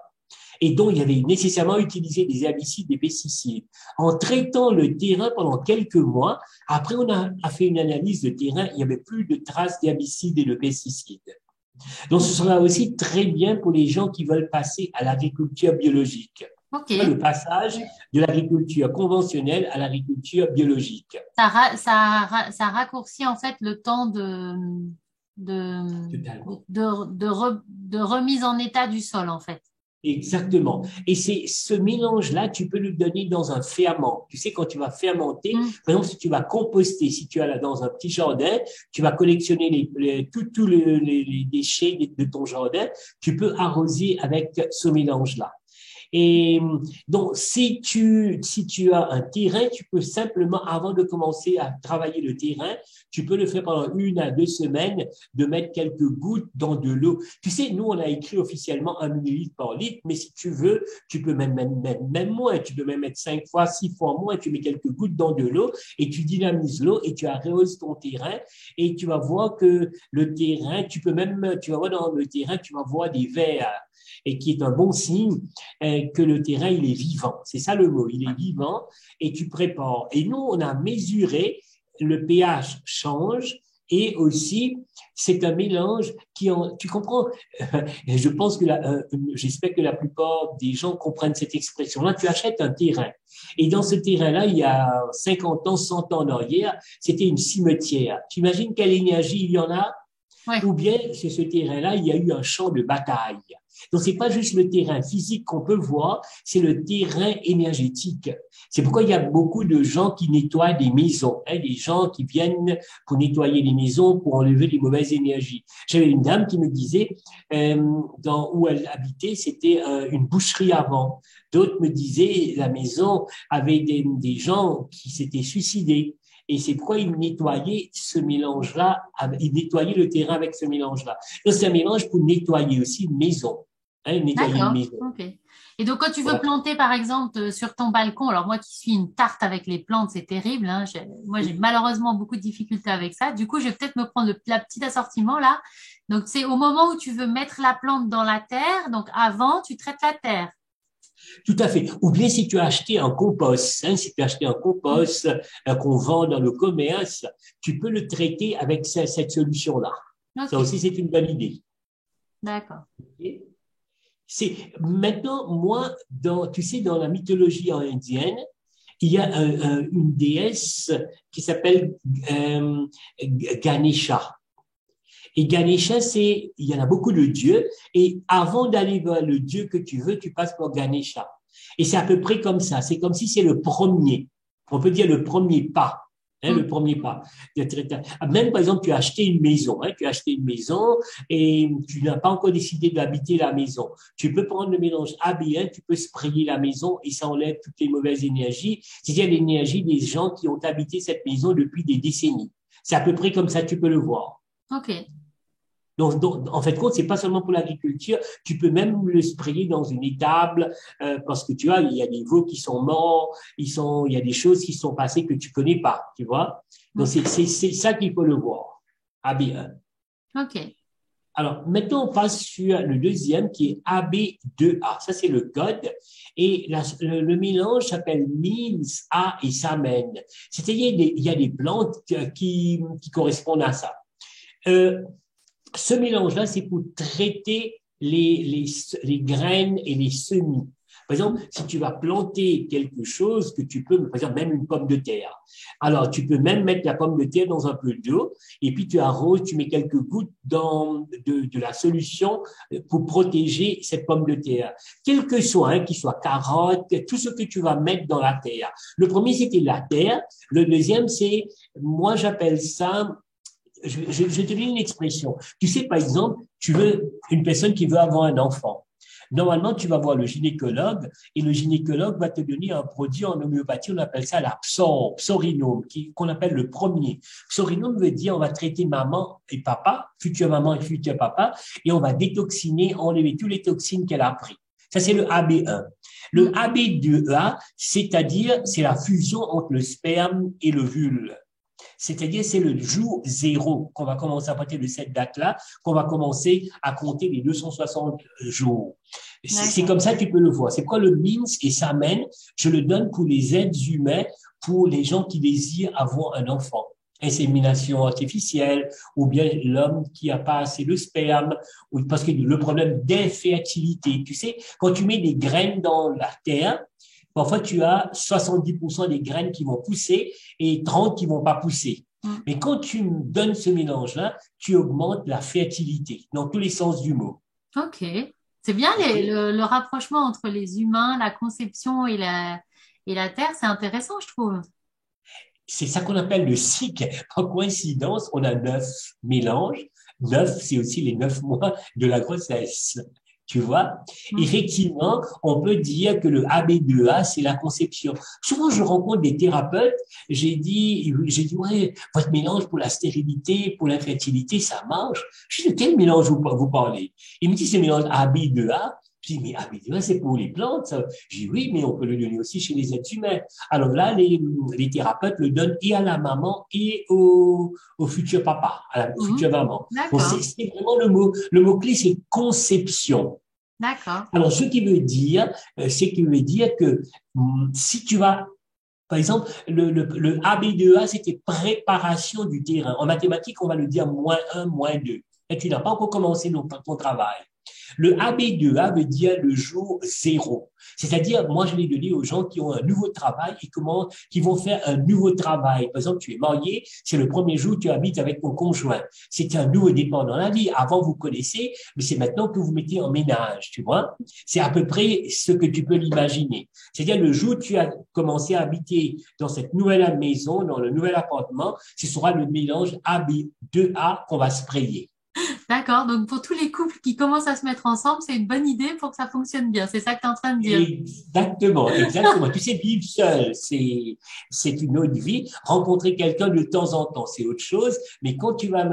Et donc, il y avait nécessairement utilisé des herbicides, des pesticides. En traitant le terrain pendant quelques mois, après on a fait une analyse de terrain, il n'y avait plus de traces d'herbicides et de pesticides. Donc, ce sera aussi très bien pour les gens qui veulent passer à l'agriculture biologique. Ok. Le passage de l'agriculture conventionnelle à l'agriculture biologique. Ça raccourcit en fait le temps de, Totalement. de remise en état du sol en fait. Exactement. Et c'est ce mélange-là, tu peux le donner dans un ferment. Tu sais, quand tu vas fermenter, Mm. par exemple, si tu vas composter, si tu as là dans un petit jardin, tu vas collectionner tous les déchets de ton jardin, tu peux arroser avec ce mélange-là. Et donc, si tu as un terrain, tu peux simplement, avant de commencer à travailler le terrain, tu peux le faire pendant 1 à 2 semaines, de mettre quelques gouttes dans de l'eau. Tu sais, nous, on a écrit officiellement 1 millilitre par litre, mais si tu veux, tu peux même moins. Tu peux même mettre 5 fois, 6 fois moins. Tu mets quelques gouttes dans de l'eau et tu dynamises l'eau et tu arroses ton terrain et tu vas voir que le terrain, tu vas voir dans le terrain, tu vas voir des vers et qui est un bon signe que le terrain, il est vivant. C'est ça le mot, il est vivant et tu prépares. Et nous, on a mesuré le pH change et aussi, c'est un mélange tu comprends, je pense que j'espère que la plupart des gens comprennent cette expression-là. Tu achètes un terrain et dans ce terrain-là, il y a 50 ans, 100 ans en arrière, c'était une cimetière. Tu imagines quelle énergie il y en a? Ouais. Ou bien, sur ce terrain-là, il y a eu un champ de bataille. Donc, c'est pas juste le terrain physique qu'on peut voir, c'est le terrain énergétique. C'est pourquoi il y a beaucoup de gens qui nettoient des maisons, des gens qui viennent pour nettoyer les maisons, pour enlever les mauvaises énergies. J'avais une dame qui me disait, où elle habitait, c'était une boucherie avant. D'autres me disaient, la maison avait des gens qui s'étaient suicidés. Et c'est pourquoi il nettoyait ce mélange-là, il nettoyait le terrain avec ce mélange-là. Donc, c'est un mélange pour nettoyer aussi une maison, nettoyer une D'accord. maison. Ok. Et donc, quand tu veux Voilà. planter, par exemple, sur ton balcon, alors moi qui suis une tarte avec les plantes, c'est terrible, hein, moi, j'ai malheureusement beaucoup de difficultés avec ça. Du coup, je vais peut-être me prendre la petite assortiment là. Donc, c'est au moment où tu veux mettre la plante dans la terre. Donc, avant, tu traites la terre. Tout à fait. Ou bien si tu as acheté un compost, si tu as acheté un Mm. compost qu'on vend dans le commerce, tu peux le traiter avec cette solution-là. Ça Ok. aussi, c'est une bonne idée. D'accord. Okay. Maintenant, moi, tu sais, dans la mythologie indienne, il y a une déesse qui s'appelle Ganesha. Et Ganesha, il y en a beaucoup de dieux. Et avant d'aller vers le dieu que tu veux, tu passes par Ganesha. Et c'est à peu près comme ça. C'est comme si c'est le premier. On peut dire le premier pas. Hein, le premier pas. Même, par exemple, tu as acheté une maison. Hein, tu as acheté une maison et tu n'as pas encore décidé d'habiter la maison. Tu peux prendre le mélange AB1, tu peux sprayer la maison et ça enlève toutes les mauvaises énergies, c'est-à-dire l'énergie des gens qui ont habité cette maison depuis des décennies. C'est à peu près comme ça, tu peux le voir. Ok. Donc, en fait, c'est pas seulement pour l'agriculture, tu peux même le sprayer dans une étable parce que tu vois, il y a des veaux qui sont morts, il y a des choses qui sont passées que tu connais pas, tu vois. Donc, c'est ça qu'il faut le voir. AB1. Ok. Alors, maintenant, on passe sur le deuxième qui est AB2A. Ça, c'est le code. Et le mélange s'appelle Means A et Samen. C'est-à-dire, il y a des plantes qui correspondent à ça. Ce mélange-là, c'est pour traiter les graines et les semis. Par exemple, si tu vas planter quelque chose que tu peux, par exemple, même une pomme de terre. Alors, tu peux même mettre la pomme de terre dans un peu d'eau et puis tu arroses, tu mets quelques gouttes de la solution pour protéger cette pomme de terre. Quel que soit, hein, qu'il soit carotte, tout ce que tu vas mettre dans la terre. Le premier, c'était la terre. Le deuxième, moi, j'appelle ça je te donne une expression. Tu sais, par exemple, tu veux une personne qui veut avoir un enfant. Normalement, tu vas voir le gynécologue et le gynécologue va te donner un produit en homéopathie, on appelle ça la psorinome, qu'on appelle le premier. Psorinome veut dire on va traiter maman et papa, future maman et futur papa, et on va détoxiner, enlever toutes les toxines qu'elle a prises. Ça, c'est le AB1. Le AB2A, c'est-à-dire, c'est la fusion entre le sperme et l'ovule. C'est-à-dire, c'est le jour zéro qu'on va commencer à partir de cette date-là, qu'on va commencer à compter les 260 jours. C'est comme ça que tu peux le voir. C'est quoi le MIMS et ça mène? Je le donne pour les êtres humains, pour les gens qui désirent avoir un enfant. Insémination artificielle, ou bien l'homme qui a pas assez de sperme, ou parce que le problème d'infertilité. Tu sais, quand tu mets des graines dans la terre, parfois, tu as 70% des graines qui vont pousser et 30 qui vont pas pousser. Mais quand tu donnes ce mélange-là, tu augmentes la fertilité dans tous les sens du mot. Ok. C'est bien le rapprochement entre les humains, la conception et la terre, c'est intéressant, je trouve. C'est ça qu'on appelle le cycle. En coïncidence, on a 9 mélanges. 9, c'est aussi les 9 mois de la grossesse. Tu vois, effectivement, on peut dire que le AB2A, c'est la conception. Souvent, je rencontre des thérapeutes, j'ai dit, ouais, votre mélange pour la stérilité, pour l'infertilité, ça marche. Je dis, de quel mélange vous parlez? Il me dit, c'est le mélange AB2A. Je dis, mais AB2A, c'est pour les plantes. Ça. Je dis, oui, mais on peut le donner aussi chez les êtres humains. Alors là, les thérapeutes le donnent et à la maman et au futur papa, à la future maman. Donc, c'est vraiment le mot. Le mot-clé, c'est conception. D'accord. Alors, ce qui veut dire, que si tu vas, par exemple, le AB2A, c'était préparation du terrain. En mathématiques, on va le dire -1, -2. Et tu n'as pas encore commencé ton travail. Le AB2A veut dire le jour zéro. C'est-à-dire, moi, je l'ai donné aux gens qui ont un nouveau travail et qui vont faire un nouveau travail. Par exemple, tu es marié, c'est le premier jour que tu habites avec ton conjoint. C'est un nouveau départ dans la vie. Avant, vous connaissez, mais c'est maintenant que vous mettez en ménage, tu vois. C'est à peu près ce que tu peux l'imaginer. C'est-à-dire, le jour où tu as commencé à habiter dans cette nouvelle maison, dans le nouvel appartement, ce sera le mélange AB2A qu'on va sprayer. D'accord. Donc, pour tous les couples qui commencent à se mettre ensemble, c'est une bonne idée pour que ça fonctionne bien. C'est ça que tu es en train de dire. Exactement, exactement. Tu sais, vivre seul, c'est une autre vie. Rencontrer quelqu'un de temps en temps, c'est autre chose. Mais quand tu vas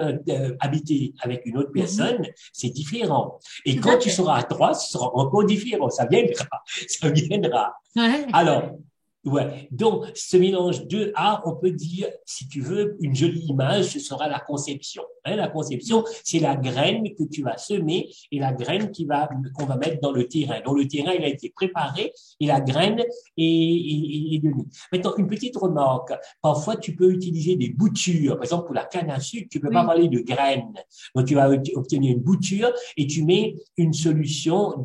habiter avec une autre personne, c'est différent. Et quand tu seras à trois, ce sera encore différent. Ça viendra. Ça viendra. Ouais. Alors, ouais. Donc, ce mélange 2A, on peut dire, si tu veux, une jolie image, ce sera la conception. Hein, la conception, c'est la graine que tu vas semer et la graine qu'on va mettre dans le terrain. Donc, le terrain, il a été préparé et la graine est donnée. Maintenant, une petite remarque. Parfois, tu peux utiliser des boutures. Par exemple, pour la canne à sucre, tu peux pas Oui. parler de graines. Donc, tu vas obtenir une bouture et tu mets une solution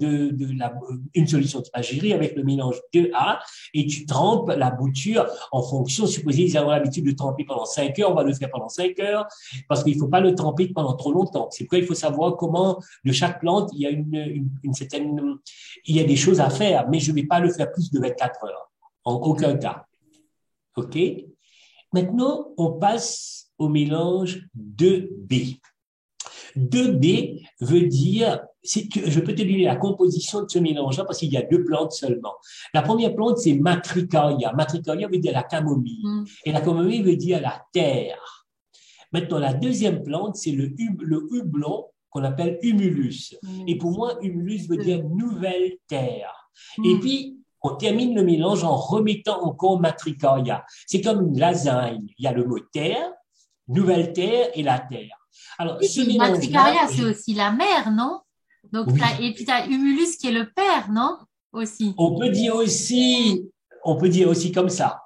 une solution de spagyrie avec le mélange 2A et tu trempes la bouture en fonction. Supposez ils ont l'habitude de tremper pendant 5 heures, on va le faire pendant 5 heures parce qu'il faut pas le tremper pendant trop longtemps. C'est pourquoi il faut savoir comment de chaque plante il y a une certaine, il y a des choses à faire, mais je vais pas le faire plus de 24 heures en aucun cas. OK? Maintenant, on passe au mélange 2B. 2B veut dire, je peux te donner la composition de ce mélange-là parce qu'il y a 2 plantes seulement. La première plante, c'est Matricaria. Matricaria veut dire la camomille. Et la camomille veut dire la terre. Maintenant, la deuxième plante, c'est le houblon qu'on appelle humulus. Et pour moi, humulus veut dire nouvelle terre. Et puis, on termine le mélange en remettant encore Matricaria. C'est comme une lasagne. Il y a le mot terre, nouvelle terre et la terre. Alors, ce Matricaria, c'est aussi la mère, non? Donc, oui. Et puis tu as Humulus qui est le père, non? Aussi. On peut dire aussi comme ça.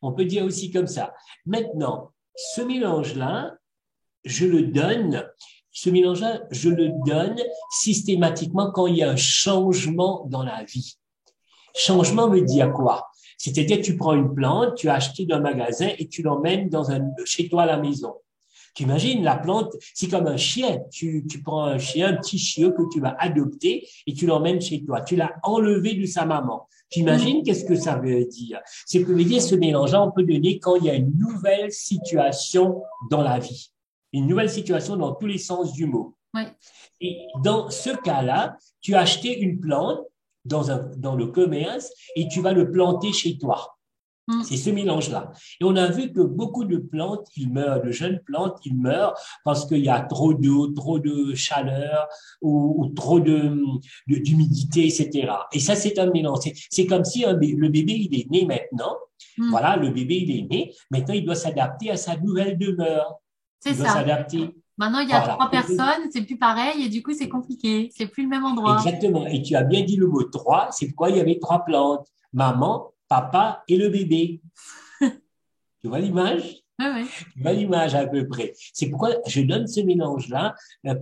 On peut dire aussi comme ça. Maintenant, ce mélange-là, je le donne systématiquement quand il y a un changement dans la vie. Changement veut dire quoi? C'est-à-dire, tu prends une plante, tu as acheté d'un magasin et tu l'emmènes chez toi à la maison. Tu imagines, la plante, c'est comme un chien. Tu prends un chien, un petit chiot que tu vas adopter et tu l'emmènes chez toi. Tu l'as enlevé de sa maman. Tu imagines qu'est-ce que ça veut dire? C'est que veut dire ce mélange-là, on peut donner quand il y a une nouvelle situation dans la vie. Une nouvelle situation dans tous les sens du mot. Oui. Et dans ce cas-là, tu as acheté une plante dans le commerce et tu vas le planter chez toi. C'est ce mélange-là. Et on a vu que beaucoup de plantes, de jeunes plantes, ils meurent parce qu'il y a trop d'eau, trop de chaleur ou trop d'humidité, etc. Et ça, c'est un mélange. C'est comme si le bébé, il est né maintenant. Voilà, le bébé, il est né. Maintenant, il doit s'adapter à sa nouvelle demeure. C'est ça. Il doit s'adapter. Maintenant, il y a 3 personnes, c'est plus pareil et du coup, c'est compliqué. C'est plus le même endroit. Exactement. Et tu as bien dit le mot 3. C'est pourquoi il y avait 3 plantes. Maman, papa et le bébé. Tu vois l'image? Oui. Tu vois l'image à peu près. C'est pourquoi je donne ce mélange-là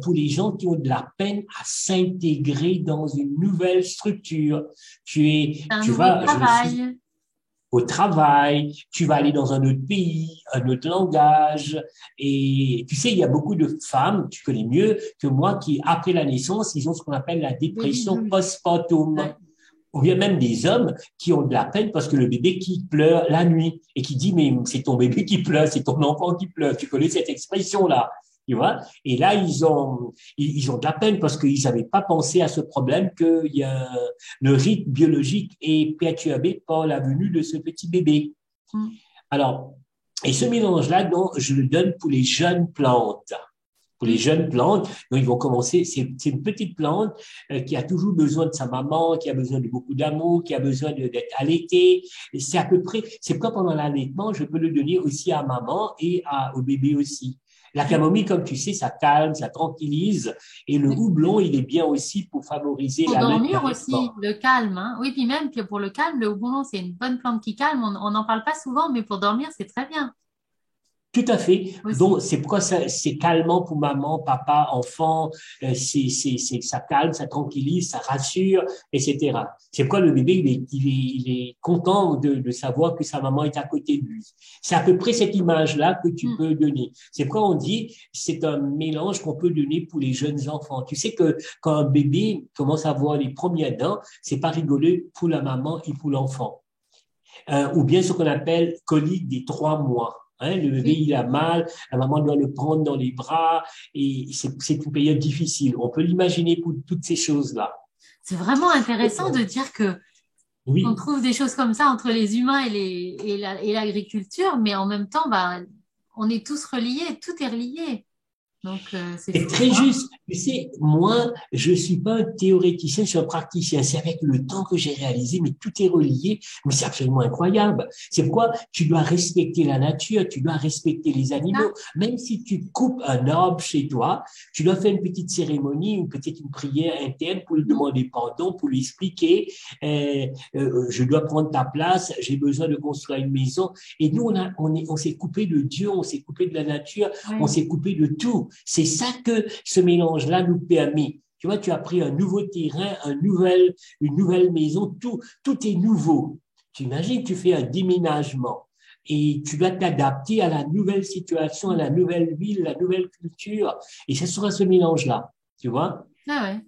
pour les gens qui ont de la peine à s'intégrer dans une nouvelle structure. Tu vas au travail, tu vas aller dans un autre pays, un autre langage. Et tu sais, il y a beaucoup de femmes, tu connais mieux que moi, qui, après la naissance, ils ont ce qu'on appelle la dépression postpartum. Ouais. Ou bien même des hommes qui ont de la peine parce que le bébé qui pleure la nuit et qui dit, mais c'est ton bébé qui pleure, c'est ton enfant qui pleure. Tu connais cette expression-là, tu vois? Et là, ils ont de la peine parce qu'ils n'avaient pas pensé à ce problème que le rythme biologique est perturbé par la venue de ce petit bébé. Alors, et ce mélange-là, donc, je le donne pour les jeunes plantes. Pour les jeunes plantes, donc ils vont commencer, c'est une petite plante qui a toujours besoin de sa maman, qui a besoin de beaucoup d'amour, qui a besoin d'être allaitée. C'est à peu près, c'est pourquoi pendant l'allaitement, je peux le donner aussi à maman et au bébé aussi. La camomille, comme tu sais, ça calme, ça tranquillise. Et le houblon, il est bien aussi pour favoriser pour dormir aussi, le calme. Hein. Oui, puis même que pour le calme, le houblon, c'est une bonne plante qui calme. On n'en parle pas souvent, mais pour dormir, c'est très bien. Tout à fait. Aussi. Donc, c'est pourquoi c'est calmant pour maman, papa, enfant. Ça calme, ça tranquillise, ça rassure, etc. C'est pourquoi le bébé, il est content de savoir que sa maman est à côté de lui. C'est à peu près cette image-là que tu peux donner. C'est pourquoi on dit c'est un mélange qu'on peut donner pour les jeunes enfants. Tu sais que quand un bébé commence à avoir les premières dents, c'est pas rigolo pour la maman et pour l'enfant. Ou bien ce qu'on appelle colique des 3 mois. Le bébé, il a mal, la maman doit le prendre dans les bras et c'est une période difficile. On peut l'imaginer pour toutes ces choses-là. C'est vraiment intéressant de dire que on trouve des choses comme ça entre les humains et l'agriculture, mais en même temps, on est tous reliés, tout est relié. Donc, c'est C'est fou, très hein. juste. Tu sais, moi, je suis pas un théoréticien, je suis un praticien. C'est avec le temps que j'ai réalisé, mais tout est relié. Mais c'est absolument incroyable. C'est pourquoi tu dois respecter la nature, tu dois respecter les C'est ça? animaux. Même si tu coupes un arbre chez toi, tu dois faire une petite cérémonie ou peut-être une prière interne pour lui Mm. demander pardon, pour lui expliquer, je dois prendre ta place, j'ai besoin de construire une maison. Et nous, on s'est coupé de Dieu, on s'est coupé de la nature, on Ouais. s'est coupé de tout. C'est ça que ce mélange-là nous permet. Tu vois, tu as pris un nouveau terrain, une nouvelle maison, tout est nouveau. Tu imagines, tu fais un déménagement et tu dois t'adapter à la nouvelle situation, à la nouvelle ville, la nouvelle culture. Et ce sera ce mélange-là. Tu vois? Ah ouais.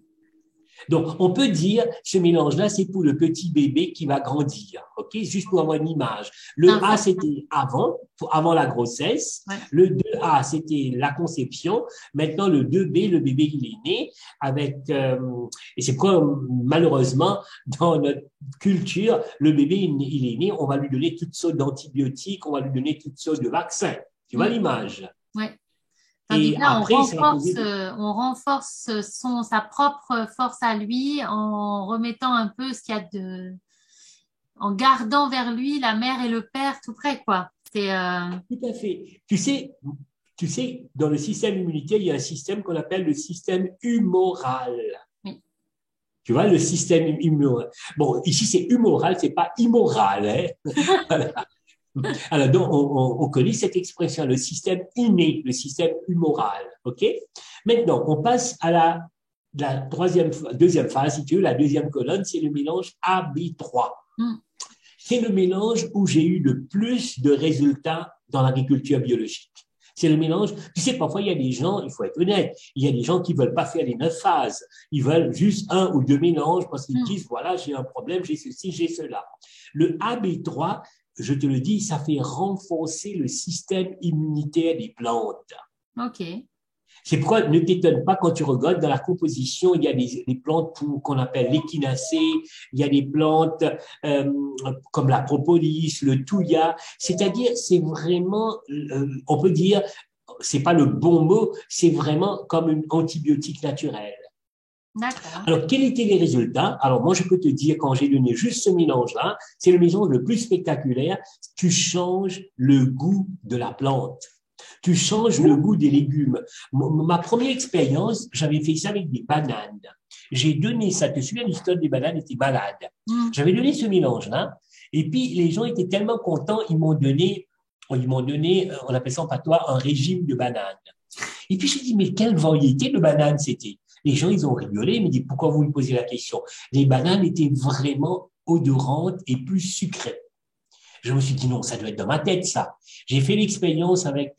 Donc, on peut dire, ce mélange-là, c'est pour le petit bébé qui va grandir, ok? Juste pour avoir une image. Non, Le A, ça, c'était avant la grossesse. ouais. Le 2A, c'était la conception. Maintenant, le 2B, le bébé, il est né avec, et c'est pourquoi, malheureusement, dans notre culture, le bébé, il est né, on va lui donner toutes sortes d'antibiotiques, on va lui donner toutes sortes de vaccins. Tu vois Mm. l'image? Ouais. Tandis Et que là, après, ça va poser on renforce sa propre force à lui en remettant un peu ce qu'il y a en gardant vers lui la mère et le père tout près, quoi. C'est, tout à fait. Tu sais, dans le système immunitaire, il y a un système qu'on appelle le système humoral. oui. Tu vois, le système humoral. Bon, ici, c'est humoral, c'est pas immoral. Hein? Voilà. Alors, donc, on connaît cette expression, le système inné, le système humoral. OK? Maintenant, on passe à la deuxième phase, si tu veux, la deuxième colonne, c'est le mélange AB3. Mm. C'est le mélange où j'ai eu le plus de résultats dans l'agriculture biologique. C'est le mélange. Tu sais, parfois, il y a des gens, il faut être honnête, il y a des gens qui veulent pas faire les 9 phases. Ils veulent juste un ou deux mélanges parce qu'ils Mm. disent, voilà, j'ai un problème, j'ai ceci, j'ai cela. Le AB3, je te le dis, ça fait renforcer le système immunitaire des plantes. OK. C'est pourquoi ne t'étonne pas quand tu regardes dans la composition, il y a des plantes qu'on appelle l'échinacée, il y a des plantes euh, comme la propolis, le thuya. C'est-à-dire, c'est vraiment, on peut dire, c'est pas le bon mot, c'est vraiment comme un antibiotique naturel. D'accord. Alors, quels étaient les résultats? Alors, moi, je peux te dire, quand j'ai donné juste ce mélange-là, c'est le mélange le plus spectaculaire. Tu changes le goût de la plante. Tu changes le goût des légumes. Ma première expérience, j'avais fait ça avec des bananes. J'ai donné ça, tu te souviens, l'histoire des bananes était malade. Mm. J'avais donné ce mélange-là, et puis les gens étaient tellement contents, ils m'ont donné, on appelle ça en patois, un régime de bananes. Et puis je dis, mais quelle variété de bananes c'était? Les gens, ils ont rigolé, ils me disent, pourquoi vous me posez la question? Les bananes étaient vraiment odorantes et plus sucrées. Je me suis dit, non, ça doit être dans ma tête, ça. J'ai fait l'expérience avec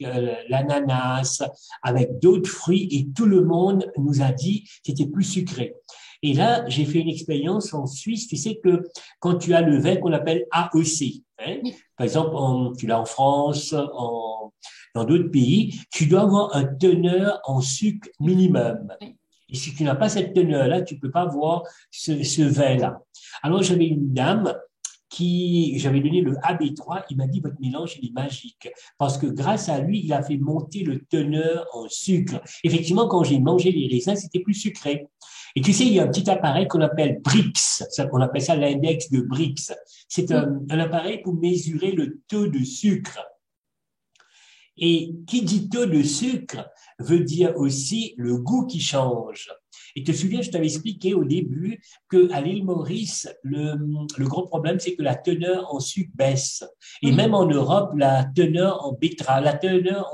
l'ananas, avec d'autres fruits, et tout le monde nous a dit que c'était plus sucré. Et là, j'ai fait une expérience en Suisse. Tu sais que quand tu as le vin qu'on appelle AEC, hein, Oui. par exemple, tu l'as en France, dans d'autres pays, tu dois avoir un teneur en sucre minimum. Oui. Et si tu n'as pas cette teneur-là, tu peux pas voir ce vin-là. Alors, j'avais une dame j'avais donné le AB3, il m'a dit, votre mélange, il est magique. Parce que grâce à lui, il a fait monter le teneur en sucre. Effectivement, quand j'ai mangé les raisins, c'était plus sucré. Et tu sais, il y a un petit appareil qu'on appelle Brix. On appelle ça l'index de Brix. C'est Mm. un appareil pour mesurer le taux de sucre. Et qui dit taux de sucre veut dire aussi le goût qui change. Et te souviens, je t'avais expliqué au début qu'à l'île Maurice, le gros problème, c'est que la teneur en sucre baisse. Et Oui. même en Europe, la teneur en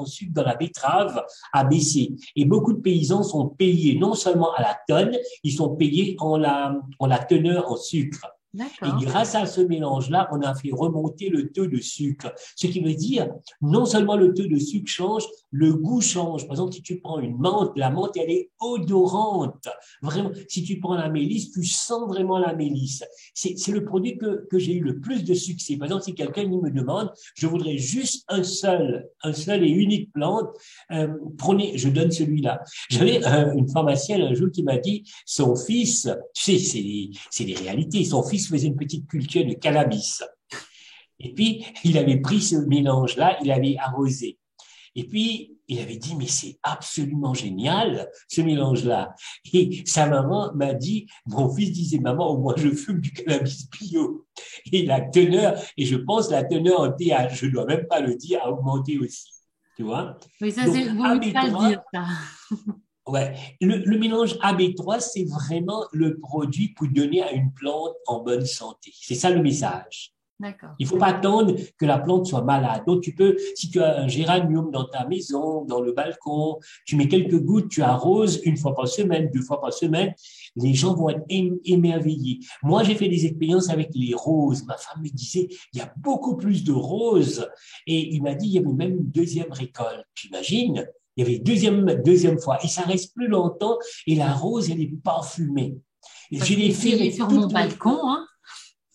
sucre dans la betterave a baissé. Et beaucoup de paysans sont payés non seulement à la tonne, ils sont payés en la teneur en sucre. Et D'accord. grâce à ce mélange-là, on a fait remonter le taux de sucre. Ce qui veut dire, non seulement le taux de sucre change, le goût change. Par exemple, si tu prends une menthe, la menthe, elle est odorante. Vraiment, si tu prends la mélisse, tu sens vraiment la mélisse. C'est le produit que j'ai eu le plus de succès. Par exemple, si quelqu'un me demande, je voudrais juste un seul et unique plante, prenez, je donne celui-là. J'avais une pharmacienne un jour qui m'a dit, son fils, tu sais, c'est des réalités, son fils faisait une petite culture de cannabis. Et puis, il avait pris ce mélange-là, il avait arrosé. Et puis, il avait dit, mais c'est absolument génial, ce mélange-là. Et sa maman m'a dit, mon fils disait, maman, au moins je fume du cannabis bio. Et la teneur, et je pense la teneur en TH, je ne dois même pas le dire, a augmenté aussi. Tu vois? Oui, ça, Donc, c'est, vous ne pas le dire, AB3, ça. ouais, le mélange AB3, c'est vraiment le produit pour donner à une plante en bonne santé. C'est ça le message. D'accord. Il faut pas attendre que la plante soit malade. Donc, tu peux, si tu as un géranium dans ta maison, dans le balcon, tu mets quelques gouttes, tu arroses une fois par semaine, 2 fois par semaine, les gens vont être émerveillés. Moi, j'ai fait des expériences avec les roses. Ma femme me disait, il y a beaucoup plus de roses. Et il m'a dit, il y avait même une deuxième récolte. T'imagines? Il y avait deuxième fois. Et ça reste plus longtemps. Et la rose, elle est parfumée. Et Bah, je je vais l'ai fait essayer avec sur mon toutes les balcon, plantes. hein.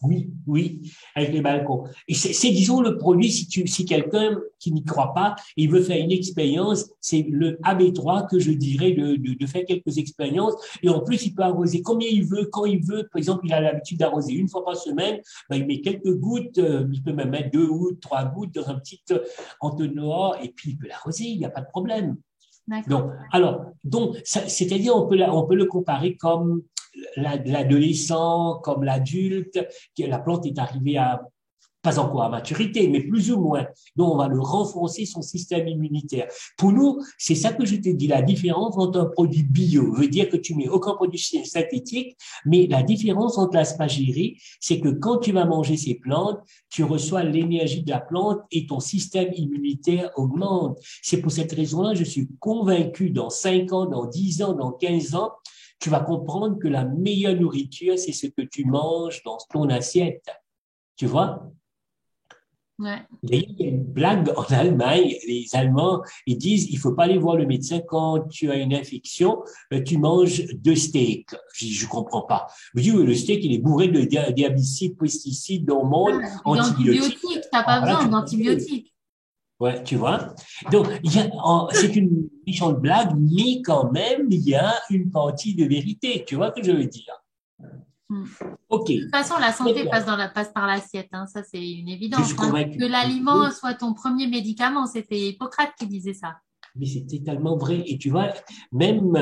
Oui, oui, avec les balcons. Et disons, le produit, si quelqu'un qui n'y croit pas, il veut faire une expérience, c'est le AB3 que je dirais de faire quelques expériences. Et en plus, il peut arroser combien il veut, quand il veut. Par exemple, il a l'habitude d'arroser une fois par semaine, ben, il met quelques gouttes, il peut même mettre 2 ou 3 gouttes dans un petit entonnoir, et puis il peut l'arroser, il n'y a pas de problème. D'accord. Donc, c'est-à-dire, on peut le comparer comme l'adolescent, comme l'adulte, que la plante est arrivée à, pas encore à maturité, mais plus ou moins. Donc, on va le renforcer son système immunitaire. Pour nous, c'est ça que je te dis. La différence entre un produit bio veut dire que tu mets aucun produit synthétique, mais la différence entre l'aspagérie, c'est que quand tu vas manger ces plantes, tu reçois l'énergie de la plante et ton système immunitaire augmente. C'est pour cette raison-là, je suis convaincu dans 5 ans, dans 10 ans, dans 15 ans, tu vas comprendre que la meilleure nourriture, c'est ce que tu manges dans ton assiette. Tu vois? Ouais. D'ailleurs, il y a une blague en Allemagne. Les Allemands, ils disent, il faut pas aller voir le médecin quand tu as une infection, tu manges 2 steaks. Je comprends pas. Je dis, oui, le steak, il est bourré de d'herbicides, pesticides, d'hormones, Ah, et puis antibiotiques. d'antibiotiques, t'as pas Alors là, besoin tu prends mieux. d'antibiotiques. Ouais, tu vois. Donc, c'est une méchante blague, mais quand même, il y a une partie de vérité. Tu vois ce que je veux dire? Hmm. OK. De toute façon, la santé Maintenant, passe par l'assiette, hein. Ça, c'est une je évidence, suis hein. Que convaincu. l'aliment soit ton premier médicament, c'était Hippocrate qui disait ça. Mais c'est totalement vrai. Et tu vois, même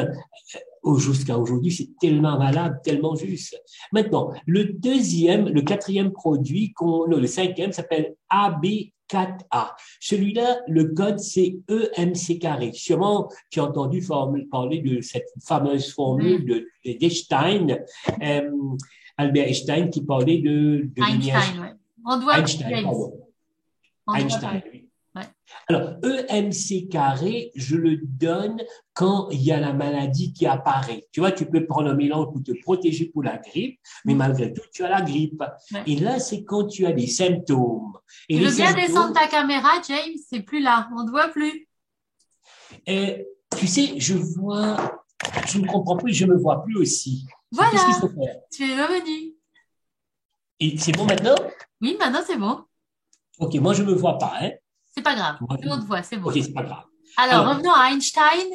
jusqu'à aujourd'hui, c'est tellement valable, tellement juste. Maintenant, le quatrième produit, non, le cinquième s'appelle AB4A. Celui-là, le code, c'est EMC carré. Sûrement, tu as entendu parler de cette fameuse Oui. formule d'Einstein, euh, Albert Einstein, qui parlait de Einstein, l'énergie. ouais. On doit plus, Einstein, James. pardon. On doit Einstein, plus. oui. Ouais. Alors, EMC carré, je le donne quand il y a la maladie qui apparaît. Tu vois, tu peux prendre un mélange pour te protéger pour la grippe, mais Hmm. malgré tout, tu as la grippe. Ouais. Et là, c'est quand tu as des symptômes. Et Tu les veux bien descendre symptômes, ta caméra, James? C'est plus là. On ne te voit plus. euh, tu sais, je ne comprends plus, je ne me vois plus aussi. Qu'est-ce qu'il Voilà. faut faire? Tu es revenu. Et c'est bon maintenant? Oui, maintenant c'est bon. Ok, moi, je ne me vois pas, hein? C'est pas grave. Moi, Nous, on te voit, c'est ok, bon. c'est pas grave. Alors, Alors, revenons à Einstein.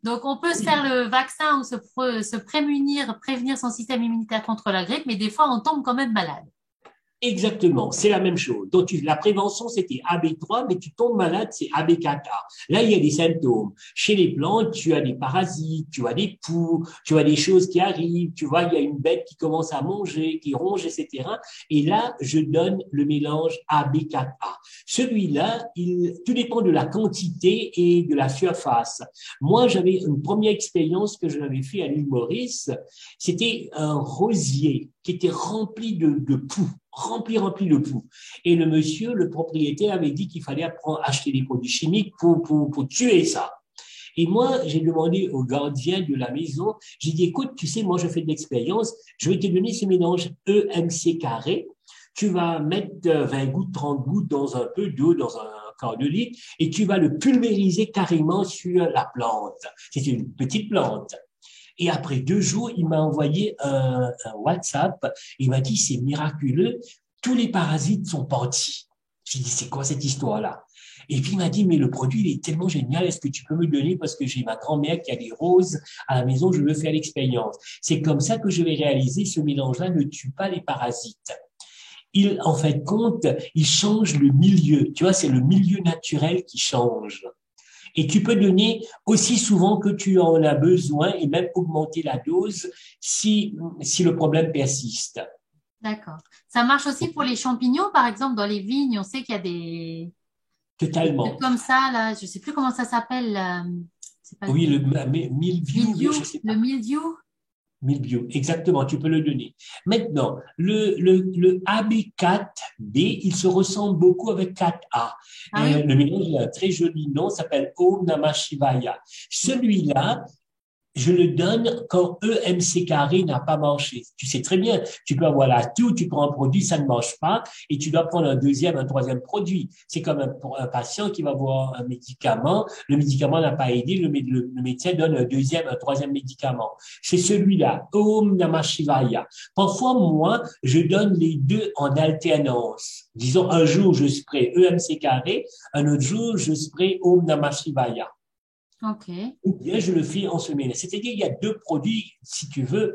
Donc, on peut se faire oui. le vaccin ou se prévenir son système immunitaire contre la grippe, mais des fois, on tombe quand même malade. Exactement, c'est la même chose. Donc, la prévention, c'était AB3, mais tu tombes malade, c'est AB4A. Là, il y a des symptômes. Chez les plantes, tu as des parasites, tu as des poux, tu as des choses qui arrivent, tu vois, il y a une bête qui commence à manger, qui ronge, etc. Et là, je donne le mélange AB4A. Celui-là, tout dépend de la quantité et de la surface. Moi, j'avais une première expérience que j'avais fait à l'île Maurice. C'était un rosier qui était rempli de poux, rempli de poux. Et le monsieur, le propriétaire, avait dit qu'il fallait acheter des produits chimiques pour tuer ça. Et moi, j'ai demandé au gardien de la maison, j'ai dit, écoute, tu sais, moi, je fais de l'expérience, je vais te donner ce mélange EMC carré, tu vas mettre 20 gouttes, 30 gouttes dans un peu d'eau, dans un quart de litre, et tu vas le pulvériser carrément sur la plante. C'est une petite plante. Et après 2 jours, il m'a envoyé un WhatsApp. Il m'a dit, c'est miraculeux, tous les parasites sont partis. J'ai dit, c'est quoi cette histoire-là? Et puis il m'a dit, mais le produit, il est tellement génial, est-ce que tu peux me le donner parce que j'ai ma grand-mère qui a des roses à la maison, je veux faire l'expérience. C'est comme ça que je vais réaliser ce mélange-là ne tue pas les parasites. En fait compte, il change le milieu. Tu vois, c'est le milieu naturel qui change. Et tu peux donner aussi souvent que tu en as besoin et même augmenter la dose si le problème persiste. D'accord. Ça marche aussi pour les champignons, par exemple, dans les vignes, on sait qu'il y a des trucs Totalement. comme ça, là, je sais plus comment ça s'appelle, c'est pas le Oui, le mildiou, je mildiou, sais le pas. mildiou. Mildiou, exactement, tu peux le donner. Maintenant, le AB4B, il se ressemble beaucoup avec 4A. Ah oui? Le mélange il a un très joli nom, s'appelle Om Namah Shivaya. Celui-là, je le donne quand EMC carré n'a pas marché. Tu sais très bien, tu peux avoir la toux, tu prends un produit, ça ne marche pas, et tu dois prendre un deuxième, un troisième produit. C'est comme pour un patient qui va avoir un médicament, le médicament n'a pas aidé, le médecin donne un deuxième, un troisième médicament. C'est celui-là, Om Namah Shivaya. Parfois, moi, je donne les deux en alternance. Disons, un jour, je spray EMC carré, un autre jour, je spray Om Namah Shivaya. Ok. Ou bien je le fais en semaine. C'est-à-dire qu'il y a deux produits, si tu veux.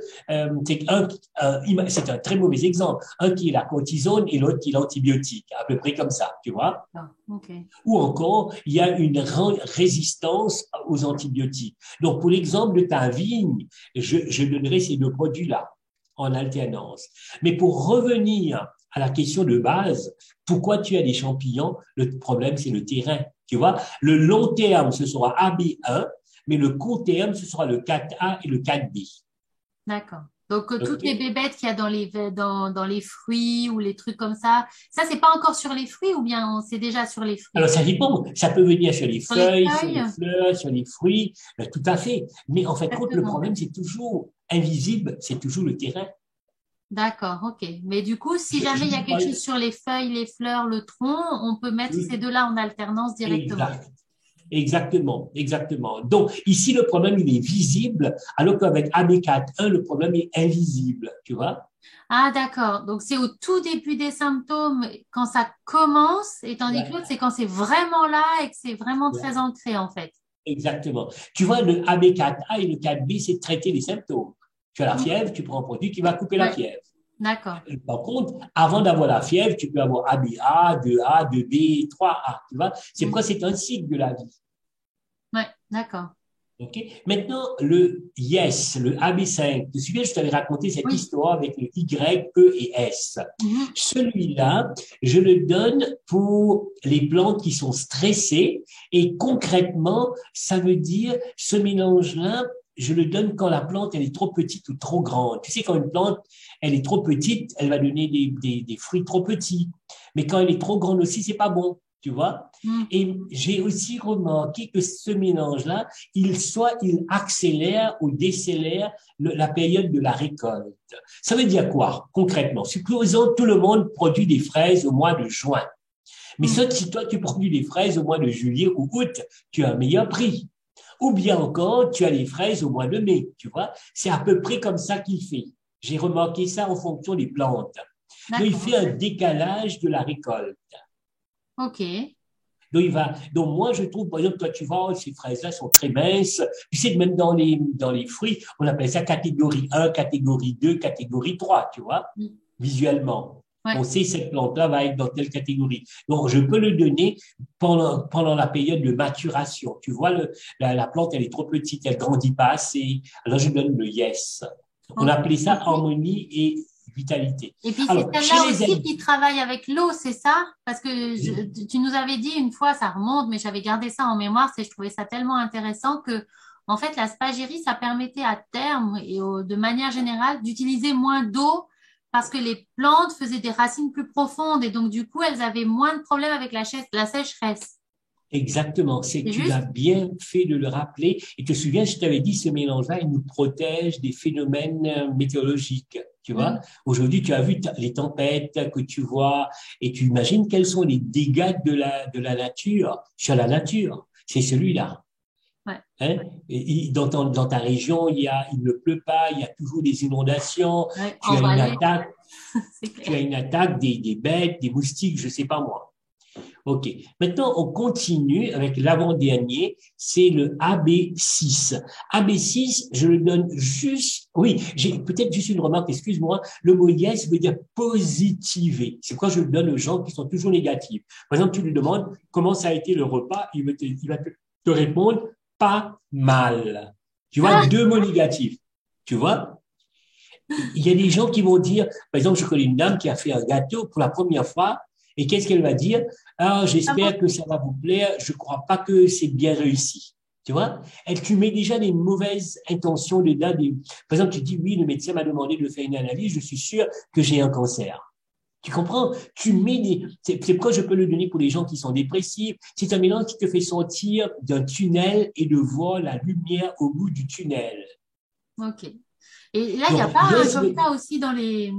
C'est un très mauvais exemple. Un qui est la cortisone et l'autre qui est l'antibiotique, à peu près comme ça, tu vois. Ah, ok. Ou encore, il y a une résistance aux antibiotiques. Donc, pour l'exemple de ta vigne, je donnerai ces deux produits-là en alternance. Mais pour revenir à la question de base, pourquoi tu as des champignons? Le problème, c'est le terrain. Tu vois, le long terme, ce sera AB1, mais le court terme, ce sera le 4A et le 4B. D'accord. Donc, toutes les OK? bébêtes qu'il y a dans les fruits ou les trucs comme ça, c'est pas encore sur les fruits ou bien c'est déjà sur les Alors, fruits? ça dépend. Ça peut venir sur les Sur les feuilles, sur les feuilles? fleurs, sur les fruits, tout à fait. Mais en fait, le Exactement. problème, c'est toujours invisible, c'est toujours le terrain. D'accord, ok. Mais du coup, si jamais Je il y a dis quelque pas chose sur les feuilles, les fleurs, le tronc, on peut mettre ces deux-là en alternance directement. exact. Exactement, exactement. Donc, ici, le problème, il est visible, alors qu'avec AB4.1, le problème est invisible, tu vois? Ah, d'accord. Donc, c'est au tout début des symptômes, quand ça commence, et tandis que Ouais, l'autre, c'est quand c'est vraiment là et que c'est vraiment très ouais, ancré, en fait. exactement. Tu vois, le AB4A et le 4B, c'est traiter les symptômes. Tu as la Mm. fièvre, tu prends un produit qui va couper la Ouais, fièvre. d'accord. Par contre, avant d'avoir la fièvre, tu peux avoir ABA, 2A, 2B, 3A. Tu vois, c'est Mm. quoi? C'est un cycle de la vie. Ouais, d'accord. OK? Maintenant, le yes, le AB5, tu te souviens, je t'avais raconté cette Oui. histoire avec le Y, E et S. Mhm. Celui-là, je le donne pour les plantes qui sont stressées et concrètement, ça veut dire ce mélange-là, je le donne quand la plante elle est trop petite ou trop grande. Tu sais, quand une plante elle est trop petite, elle va donner des fruits trop petits. Mais quand elle est trop grande aussi, c'est pas bon. Tu vois? Mm. Et j'ai aussi remarqué que ce mélange-là, il accélère ou décélère la période de la récolte. Ça veut dire quoi, concrètement? Supposons tout le monde produit des fraises au mois de juin. Mais Mm. si toi, tu produis des fraises au mois de juillet ou août, tu as un meilleur prix. Ou bien encore, tu as les fraises au mois de mai, tu vois. C'est à peu près comme ça qu'il fait. J'ai remarqué ça en fonction des plantes. Donc, il fait D'accord. un décalage de la récolte. Ok. Donc moi, je trouve, par exemple, toi, tu vois, ces fraises-là sont très minces. Tu sais, même dans les fruits, on appelle ça catégorie 1, catégorie 2, catégorie 3, tu vois, Mm. visuellement. Ouais. On sait cette plante-là va être dans telle catégorie. Donc, je peux le donner pendant la période de maturation. Tu vois, la plante, elle est trop petite, elle grandit pas assez. Alors, je donne le yes. On Ok. appelait ça Et puis, harmonie et vitalité. et puis c'est Alors, chez celle-là les aussi amis, qui travaille avec l'eau, c'est ça? Parce que tu nous avais dit une fois, ça remonte, mais j'avais gardé ça en mémoire, je trouvais ça tellement intéressant que, en fait, la spagérie, ça permettait à terme et de manière générale d'utiliser moins d'eau parce que les plantes faisaient des racines plus profondes et donc, du coup, elles avaient moins de problèmes avec la sécheresse. exactement, C'est tu as juste? bien fait de le rappeler. Et te souviens, je t'avais dit, ce mélange-là, il nous protège des phénomènes météorologiques. Tu vois, Mm. aujourd'hui, tu as vu les tempêtes que tu vois et tu imagines quels sont les dégâts de la nature sur la nature. C'est celui-là. Ouais, Hein? Et dans ta région, il ne pleut pas, il y a toujours des inondations, ouais, tu en as une vallée, attaque, c'est tu clair. as une attaque des bêtes, des moustiques, je sais pas moi. OK. Maintenant, on continue avec l'avant-dernier, c'est le AB6. AB6, je le donne juste, oui, j'ai peut-être juste une remarque, excuse-moi, le mot yes veut dire positiver. C'est quoi je le donne aux gens qui sont toujours négatifs. Par exemple, tu lui demandes comment ça a été le repas, il va te te répondre pas mal. Tu vois, Ah, deux mots négatifs. Tu vois? Il y a des gens qui vont dire, par exemple, je connais une dame qui a fait un gâteau pour la première fois, et qu'est-ce qu'elle va dire? Ah, ah bon? j'espère que ça va vous plaire, je crois pas que c'est bien réussi. Tu vois? Elle, tu mets déjà des mauvaises intentions dedans. Par exemple, tu dis, oui, le médecin m'a demandé de faire une analyse, je suis sûr que j'ai un cancer. Tu comprends? C'est pourquoi je peux le donner pour les gens qui sont dépressifs. C'est un mélange qui te fait sortir d'un tunnel et de voir la lumière au bout du tunnel. Ok. Et là, il n'y a Donc, pas un laisse comme le, ça aussi dans les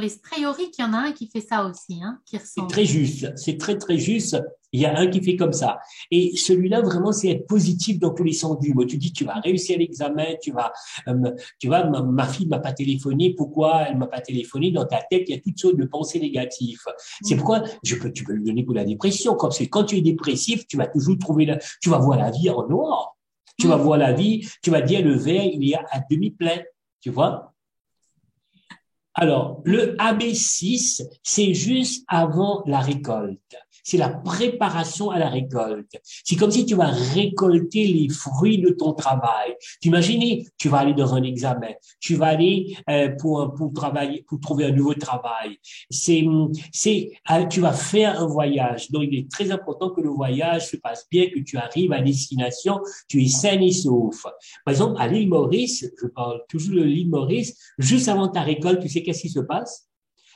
sprayoricks, il y en a un qui fait ça aussi, hein, qui C'est ressemble. très juste, c'est très très juste. Il y a un qui fait comme ça. Et celui-là, vraiment, c'est être positif dans tous les sens du mot. Tu dis, tu vas réussir l'examen, tu vois, ma fille m'a pas téléphoné. Pourquoi elle m'a pas téléphoné? Dans ta tête, il y a toutes sortes de pensées négatives. C'est Mm. pourquoi tu peux le donner pour la dépression. Comme c'est quand tu es dépressif, tu vas toujours tu vas voir la vie en noir. Tu vas Mm. voir la vie, tu vas dire le verre, il est à demi plein. Tu vois? Alors, le AB6, c'est juste avant la récolte. C'est la préparation à la récolte. C'est comme si tu vas récolter les fruits de ton travail. T'imagines, tu vas aller dans un examen, tu vas aller pour travailler, pour trouver un nouveau travail. Tu vas faire un voyage. Donc, il est très important que le voyage se passe bien, que tu arrives à destination, tu es sain et sauf. Par exemple, à l'île Maurice, je parle toujours de l'île Maurice, juste avant ta récolte, tu sais qu'est-ce qui se passe?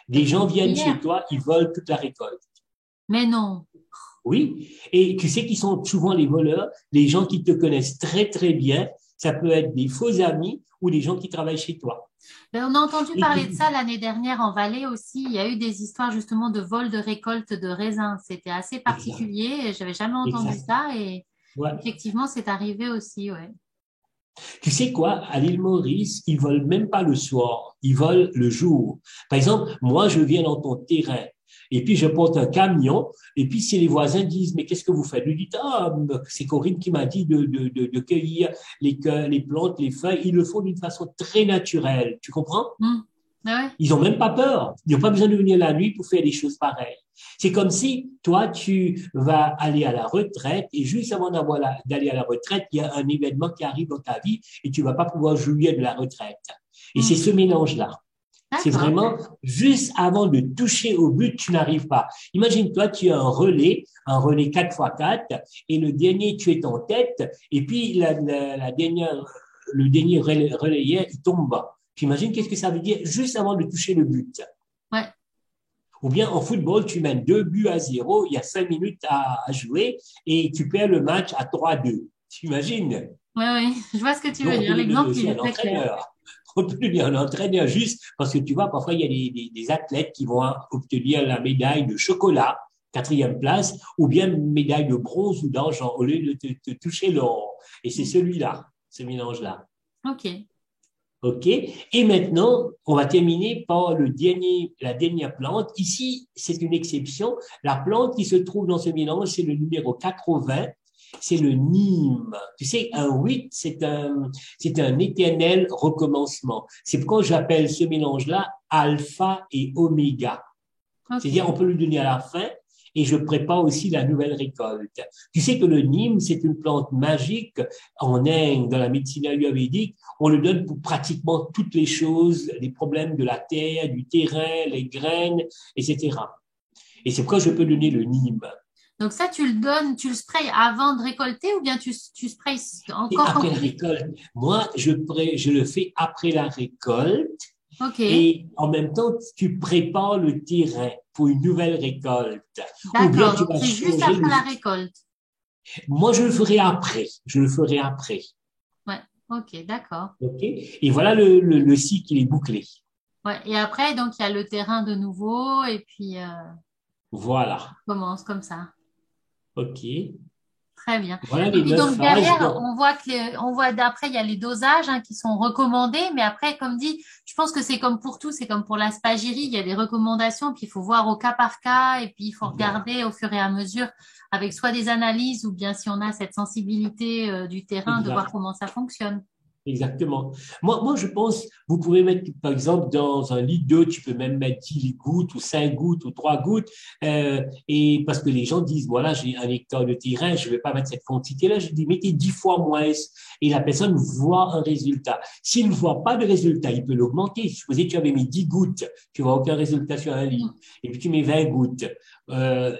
Des gens viennent chez Hier. toi, ils volent toute la récolte. Mais non. Oui, et tu sais qui sont souvent les voleurs, les gens qui te connaissent très très bien. Ça peut être des faux amis ou des gens qui travaillent chez toi. Ben, on a entendu Et parler de qui, ça l'année dernière en Valais aussi. Il y a eu des histoires justement de vol de récolte de raisins. C'était assez exact, particulier. Et j'avais jamais entendu exact. ça et Ouais. effectivement, c'est arrivé aussi, ouais. Tu sais quoi, à l'île Maurice, ils volent même pas le soir, ils volent le jour. Par exemple, moi, je viens dans ton terrain et puis je porte un camion et puis si les voisins disent, mais qu'est-ce que vous faites? Ils disent, ah, c'est Corinne qui m'a dit de cueillir les plantes, les feuilles. Ils le font d'une façon très naturelle. Tu comprends? Mm. Ah ouais. Ils n'ont même pas peur. Ils n'ont pas besoin de venir la nuit pour faire des choses pareilles. C'est comme si toi, tu vas aller à la retraite et juste avant d'aller à la retraite, il y a un événement qui arrive dans ta vie et tu vas pas pouvoir jouir de la retraite. Et c'est Mm. ce mélange-là. C'est D'accord. vraiment juste avant de toucher au but, tu n'arrives pas. Imagine-toi, tu as un relais 4x4 et le dernier, tu es en tête et puis la dernière, le dernier relayeur, il tombe bas. Tu imagines qu'est-ce que ça veut dire juste avant de toucher le but. Ouais. Ou bien en football, tu mènes 2 buts à 0, il y a 5 minutes à jouer et tu perds le match à 3-2. Tu imagines? Ouais, ouais. Je vois ce que tu Donc veux on peut dire. le donner L'exemple, aussi il à est un très clair. entraîneur. On peut le dire à un entraîneur juste parce que tu vois, parfois il y a des athlètes qui vont obtenir la médaille de chocolat, quatrième place, ou bien médaille de bronze ou d'argent au lieu de te toucher l'or. Et c'est Mm. celui-là, ce mélange-là. Ok. OK? Et maintenant, on va terminer par la dernière plante. Ici, c'est une exception. La plante qui se trouve dans ce mélange, c'est le numéro 80. C'est le Nîmes. Tu sais, un 8, c'est un éternel recommencement. C'est pourquoi j'appelle ce mélange-là alpha et oméga. C'est-à-dire, Ok. on peut le donner à la fin et je prépare aussi la nouvelle récolte. Tu sais que le Nîmes, c'est une plante magique en Inde, dans la médecine ayurvédique. On le donne pour pratiquement toutes les choses, les problèmes de la terre, du terrain, les graines, etc. Et c'est pourquoi je peux donner le Nîmes. Donc ça, tu le donnes, tu le sprayes avant de récolter ou bien tu sprayes Et encore quand après la tu... récolte, moi, je le fais après la récolte. Ok. Et en même temps, tu prépares le terrain pour une nouvelle récolte. Ou bien D'accord. tu Donc vas c'est juste changer après le, la récolte. Moi, je le ferai après. Je le ferai après. Ouais. Ok. D'accord. OK? Et voilà le cycle, il est bouclé. Ouais. Et après, donc il y a le terrain de nouveau et puis Voilà. on commence comme ça. OK? Très bien. Voilà Et les puis 9 donc phases. derrière, Donc, on voit d'après, il y a les dosages hein, qui sont recommandés, mais après, comme dit, je pense que c'est comme pour tout, c'est comme pour la spagyrie, il y a des recommandations, puis il faut voir au cas par cas, et puis il faut exact, regarder au fur et à mesure avec soit des analyses ou bien si on a cette sensibilité du terrain de voir exact. comment ça fonctionne. Exactement. Moi, je pense, vous pouvez mettre, par exemple, dans un litre d'eau, tu peux même mettre 10 gouttes ou 5 gouttes ou 3 gouttes. Et parce que les gens disent, voilà, j'ai 1 hectare de terrain, je ne vais pas mettre cette quantité-là. Je dis, mettez 10 fois moins. Et la personne voit un résultat. S'il ne voit pas de résultat, il peut l'augmenter. Supposez que tu avais mis 10 gouttes, tu vois aucun résultat sur un litre. Et puis tu mets 20 gouttes.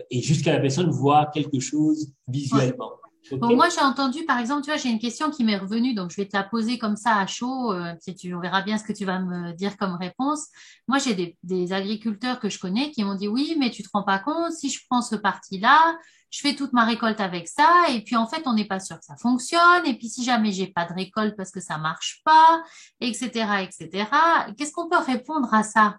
Et jusqu'à la personne voit quelque chose Ouais. visuellement. OK? Bon, moi, j'ai entendu, par exemple, tu vois, j'ai une question qui m'est revenue, donc je vais te la poser comme ça à chaud. On verra bien ce que tu vas me dire comme réponse. Moi, j'ai des agriculteurs que je connais qui m'ont dit, oui, mais tu te rends pas compte, si je prends ce parti-là, je fais toute ma récolte avec ça, et puis en fait, on n'est pas sûr que ça fonctionne, et puis si jamais j'ai pas de récolte parce que ça marche pas, etc., etc. Qu'est-ce qu'on peut répondre à ça?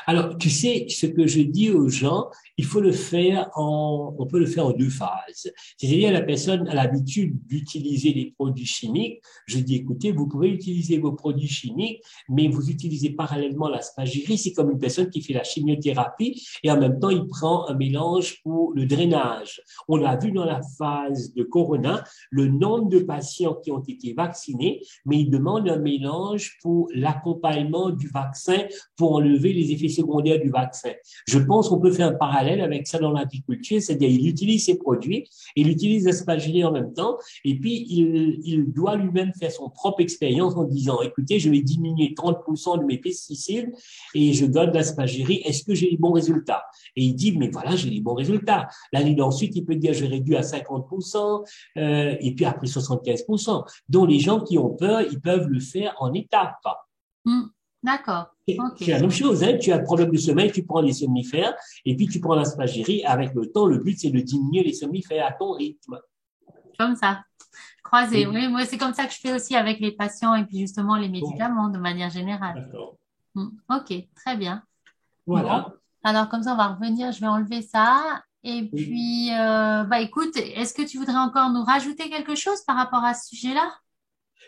Alors, tu sais, ce que je dis aux gens, il faut le faire on peut le faire en deux phases. C'est-à-dire, la personne a l'habitude d'utiliser des produits chimiques. Je dis, écoutez, vous pouvez utiliser vos produits chimiques, mais vous utilisez parallèlement la spagyrie. C'est comme une personne qui fait la chimiothérapie et en même temps, il prend un mélange pour le drainage. On l'a vu dans la phase de Corona, le nombre de patients qui ont été vaccinés, mais ils demandent un mélange pour l'accompagnement du vaccin pour enlever les effets secondaires du vaccin. Je pense qu'on peut faire un parallèle avec ça dans l'agriculture, c'est-à-dire il utilise ces produits, il utilise l'aspergerie en même temps, et puis il doit lui-même faire son propre expérience en disant, écoutez, je vais diminuer 30% de mes pesticides et je donne l'aspergerie, est-ce que j'ai les bons résultats? Et il dit, mais voilà, j'ai les bons résultats. L'année d'ensuite, il peut dire, je réduis à 50%, et puis après 75%. Donc les gens qui ont peur, ils peuvent le faire en étapes. Hmm, d'accord. Ok. C'est la même chose, hein. Tu as un problème de sommeil, tu prends les somnifères et puis tu prends la spagyrie. Avec le temps, le but, c'est de diminuer les somnifères à ton rythme. Comme ça. Croisé. Oui. Oui, moi, c'est comme ça que je fais aussi avec les patients et puis justement les Bon, médicaments de manière générale. d'accord. Ok, très bien. Bon, Voilà. alors comme ça, on va revenir. Je vais enlever ça. Et Oui. puis, bah écoute, est-ce que tu voudrais encore nous rajouter quelque chose par rapport à ce sujet-là?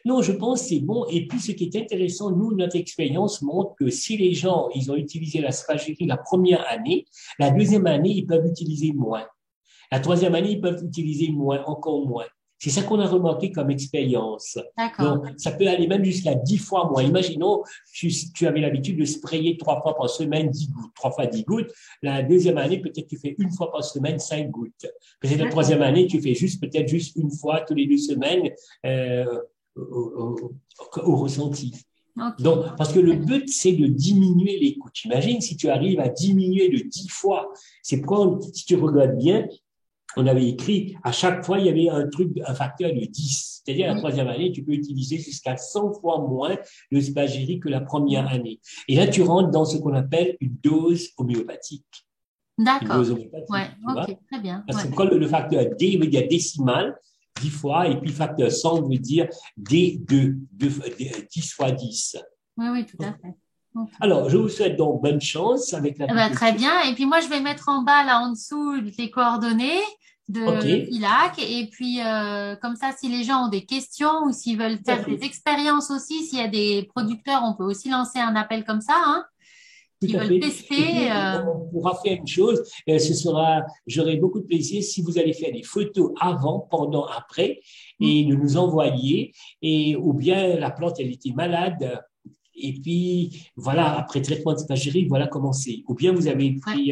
Non, je pense que c'est bon. Et puis, ce qui est intéressant, nous, notre expérience montre que si les gens, ils ont utilisé la spagyrie la première année, la deuxième année, ils peuvent utiliser moins. La troisième année, ils peuvent utiliser moins, encore moins. C'est ça qu'on a remarqué comme expérience. D'accord. Donc, ça peut aller même jusqu'à 10 fois moins. Imaginons, tu avais l'habitude de sprayer 3 fois par semaine 10 gouttes, 3 fois 10 gouttes. La deuxième année, peut-être tu fais 1 fois par semaine 5 gouttes. Peut-être la D'accord. troisième année, tu fais peut-être juste 1 fois tous les 2 semaines euh, au ressenti. Ok. Donc, parce que le Très bien. but, c'est de diminuer les coûts. Imagine si tu arrives à diminuer de 10 fois. C'est pourquoi, si tu regardes bien, on avait écrit, à chaque fois, il y avait un facteur de 10. C'est-à-dire, la Oui. troisième année, tu peux utiliser jusqu'à 100 fois moins de spagyrie que la première année. Et là, tu rentres dans ce qu'on appelle une dose homéopathique. Une D'accord. dose homéopathique, Ouais, tu vois. ok, très bien. Parce Ouais. que quand le facteur D veut dire décimal, 10 fois, et puis facteur 100 veut dire D2, 10 fois 10. Oui, oui, tout à fait. Ok. Alors, je vous souhaite donc bonne chance avec Eh ben, très l'agriculture. bien. Et puis moi, je vais mettre en bas, là en dessous, les coordonnées OK, de Filac. Et puis, comme ça, si les gens ont des questions ou s'ils veulent tout à faire des fait. expériences aussi, s'il y a des producteurs, on peut aussi lancer un appel comme ça, hein, Tout qui à veulent fait. Et tester. puis, on pourra faire une chose, j'aurai beaucoup de plaisir si vous allez faire des photos avant, pendant, après, et de nous envoyer, et, ou bien la plante, elle était malade, et puis, voilà, après traitement de spagyrie, voilà comment c'est. Ou bien vous avez Ouais. pris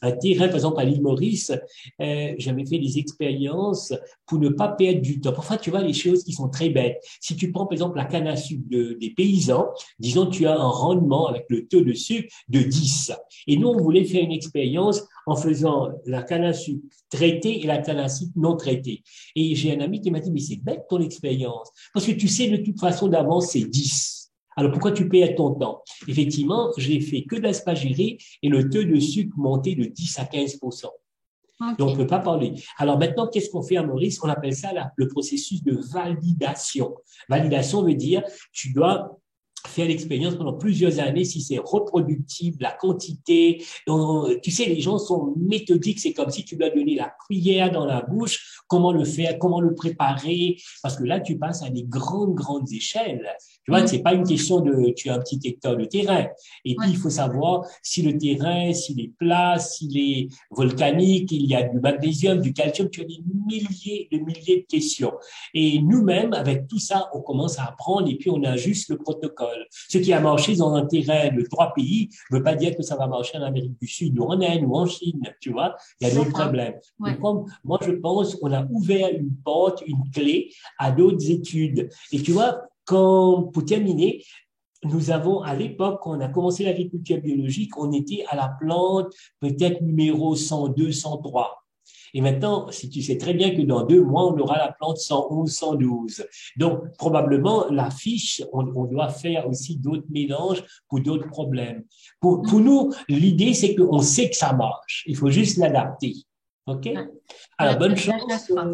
un terrain, par exemple, à l'île Maurice, j'avais fait des expériences pour ne pas perdre du temps. Parfois, tu vois, les choses qui sont très bêtes. Si tu prends, par exemple, la canne à sucre des paysans, disons, tu as un rendement avec le taux de sucre de 10. Et nous, on voulait faire une expérience en faisant la canne à sucre traitée et la canne à sucre non traitée. Et j'ai un ami qui m'a dit, mais c'est bête ton expérience. Parce que tu sais, de toute façon, d'avance, c'est 10. Alors, pourquoi tu perds ton temps? Effectivement, j'ai fait que de la spagyrie et le taux de sucre montait de 10 à 15%. Donc, on ne Ok. peut pas parler. Alors maintenant, qu'est-ce qu'on fait à Maurice? On appelle ça le processus de validation. Validation veut dire, tu dois faire l'expérience pendant plusieurs années si c'est reproductible, la quantité. Tu sais, les gens sont méthodiques. C'est comme si tu dois donner la cuillère dans la bouche, comment le faire, comment le préparer. Parce que là, tu passes à des grandes, grandes échelles. Tu vois, c'est pas une question de tu as un petit hectare de terrain. Et puis, il Ouais. faut savoir si le terrain, s'il est plat, s'il est volcanique, il y a du magnésium, du calcium. Tu as des milliers de questions. Et nous-mêmes, avec tout ça, on commence à apprendre et puis on ajuste le protocole. Ce qui a marché dans un terrain de 3 pays ne veut pas dire que ça va marcher en Amérique du Sud ou en Inde ou en Chine, tu vois. Il y a d'autres D'accord. problèmes. Ouais. Donc, comme moi, je pense qu'on a ouvert une porte, une clé à d'autres études. Et tu vois, pour terminer, nous avons, à l'époque, quand on a commencé l'agriculture biologique, on était à la plante peut-être numéro 102, 103. Et maintenant, si tu sais très bien que dans 2 mois, on aura la plante 111, 112. Donc, probablement, la fiche, on doit faire aussi d'autres mélanges pour d'autres problèmes. Pour nous, l'idée, c'est qu'on sait que ça marche. Il faut juste l'adapter. OK? Ouais. Faut Alors, bonne l'adapter à chaque chance. fois.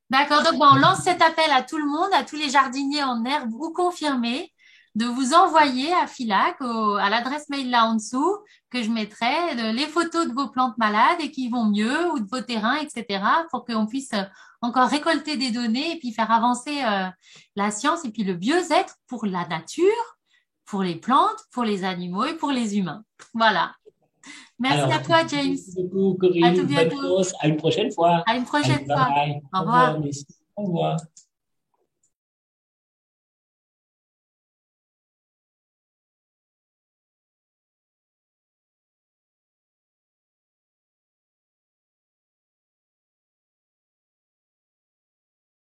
D'accord, donc on lance cet appel à tout le monde, à tous les jardiniers en herbe ou confirmés, de vous envoyer à Filac, à l'adresse mail là en dessous, que je mettrai, les photos de vos plantes malades et qui vont mieux, ou de vos terrains, etc., pour qu'on puisse encore récolter des données et puis faire avancer la science et puis le bien-être pour la nature, pour les plantes, pour les animaux et pour les humains. Voilà. Merci à Alors, toi, James. merci beaucoup, À tout Corinne. Bonne bientôt. chance. À une prochaine fois. À une Allez, prochaine bye fois. bye. Au Au revoir, revoir. merci. Au revoir.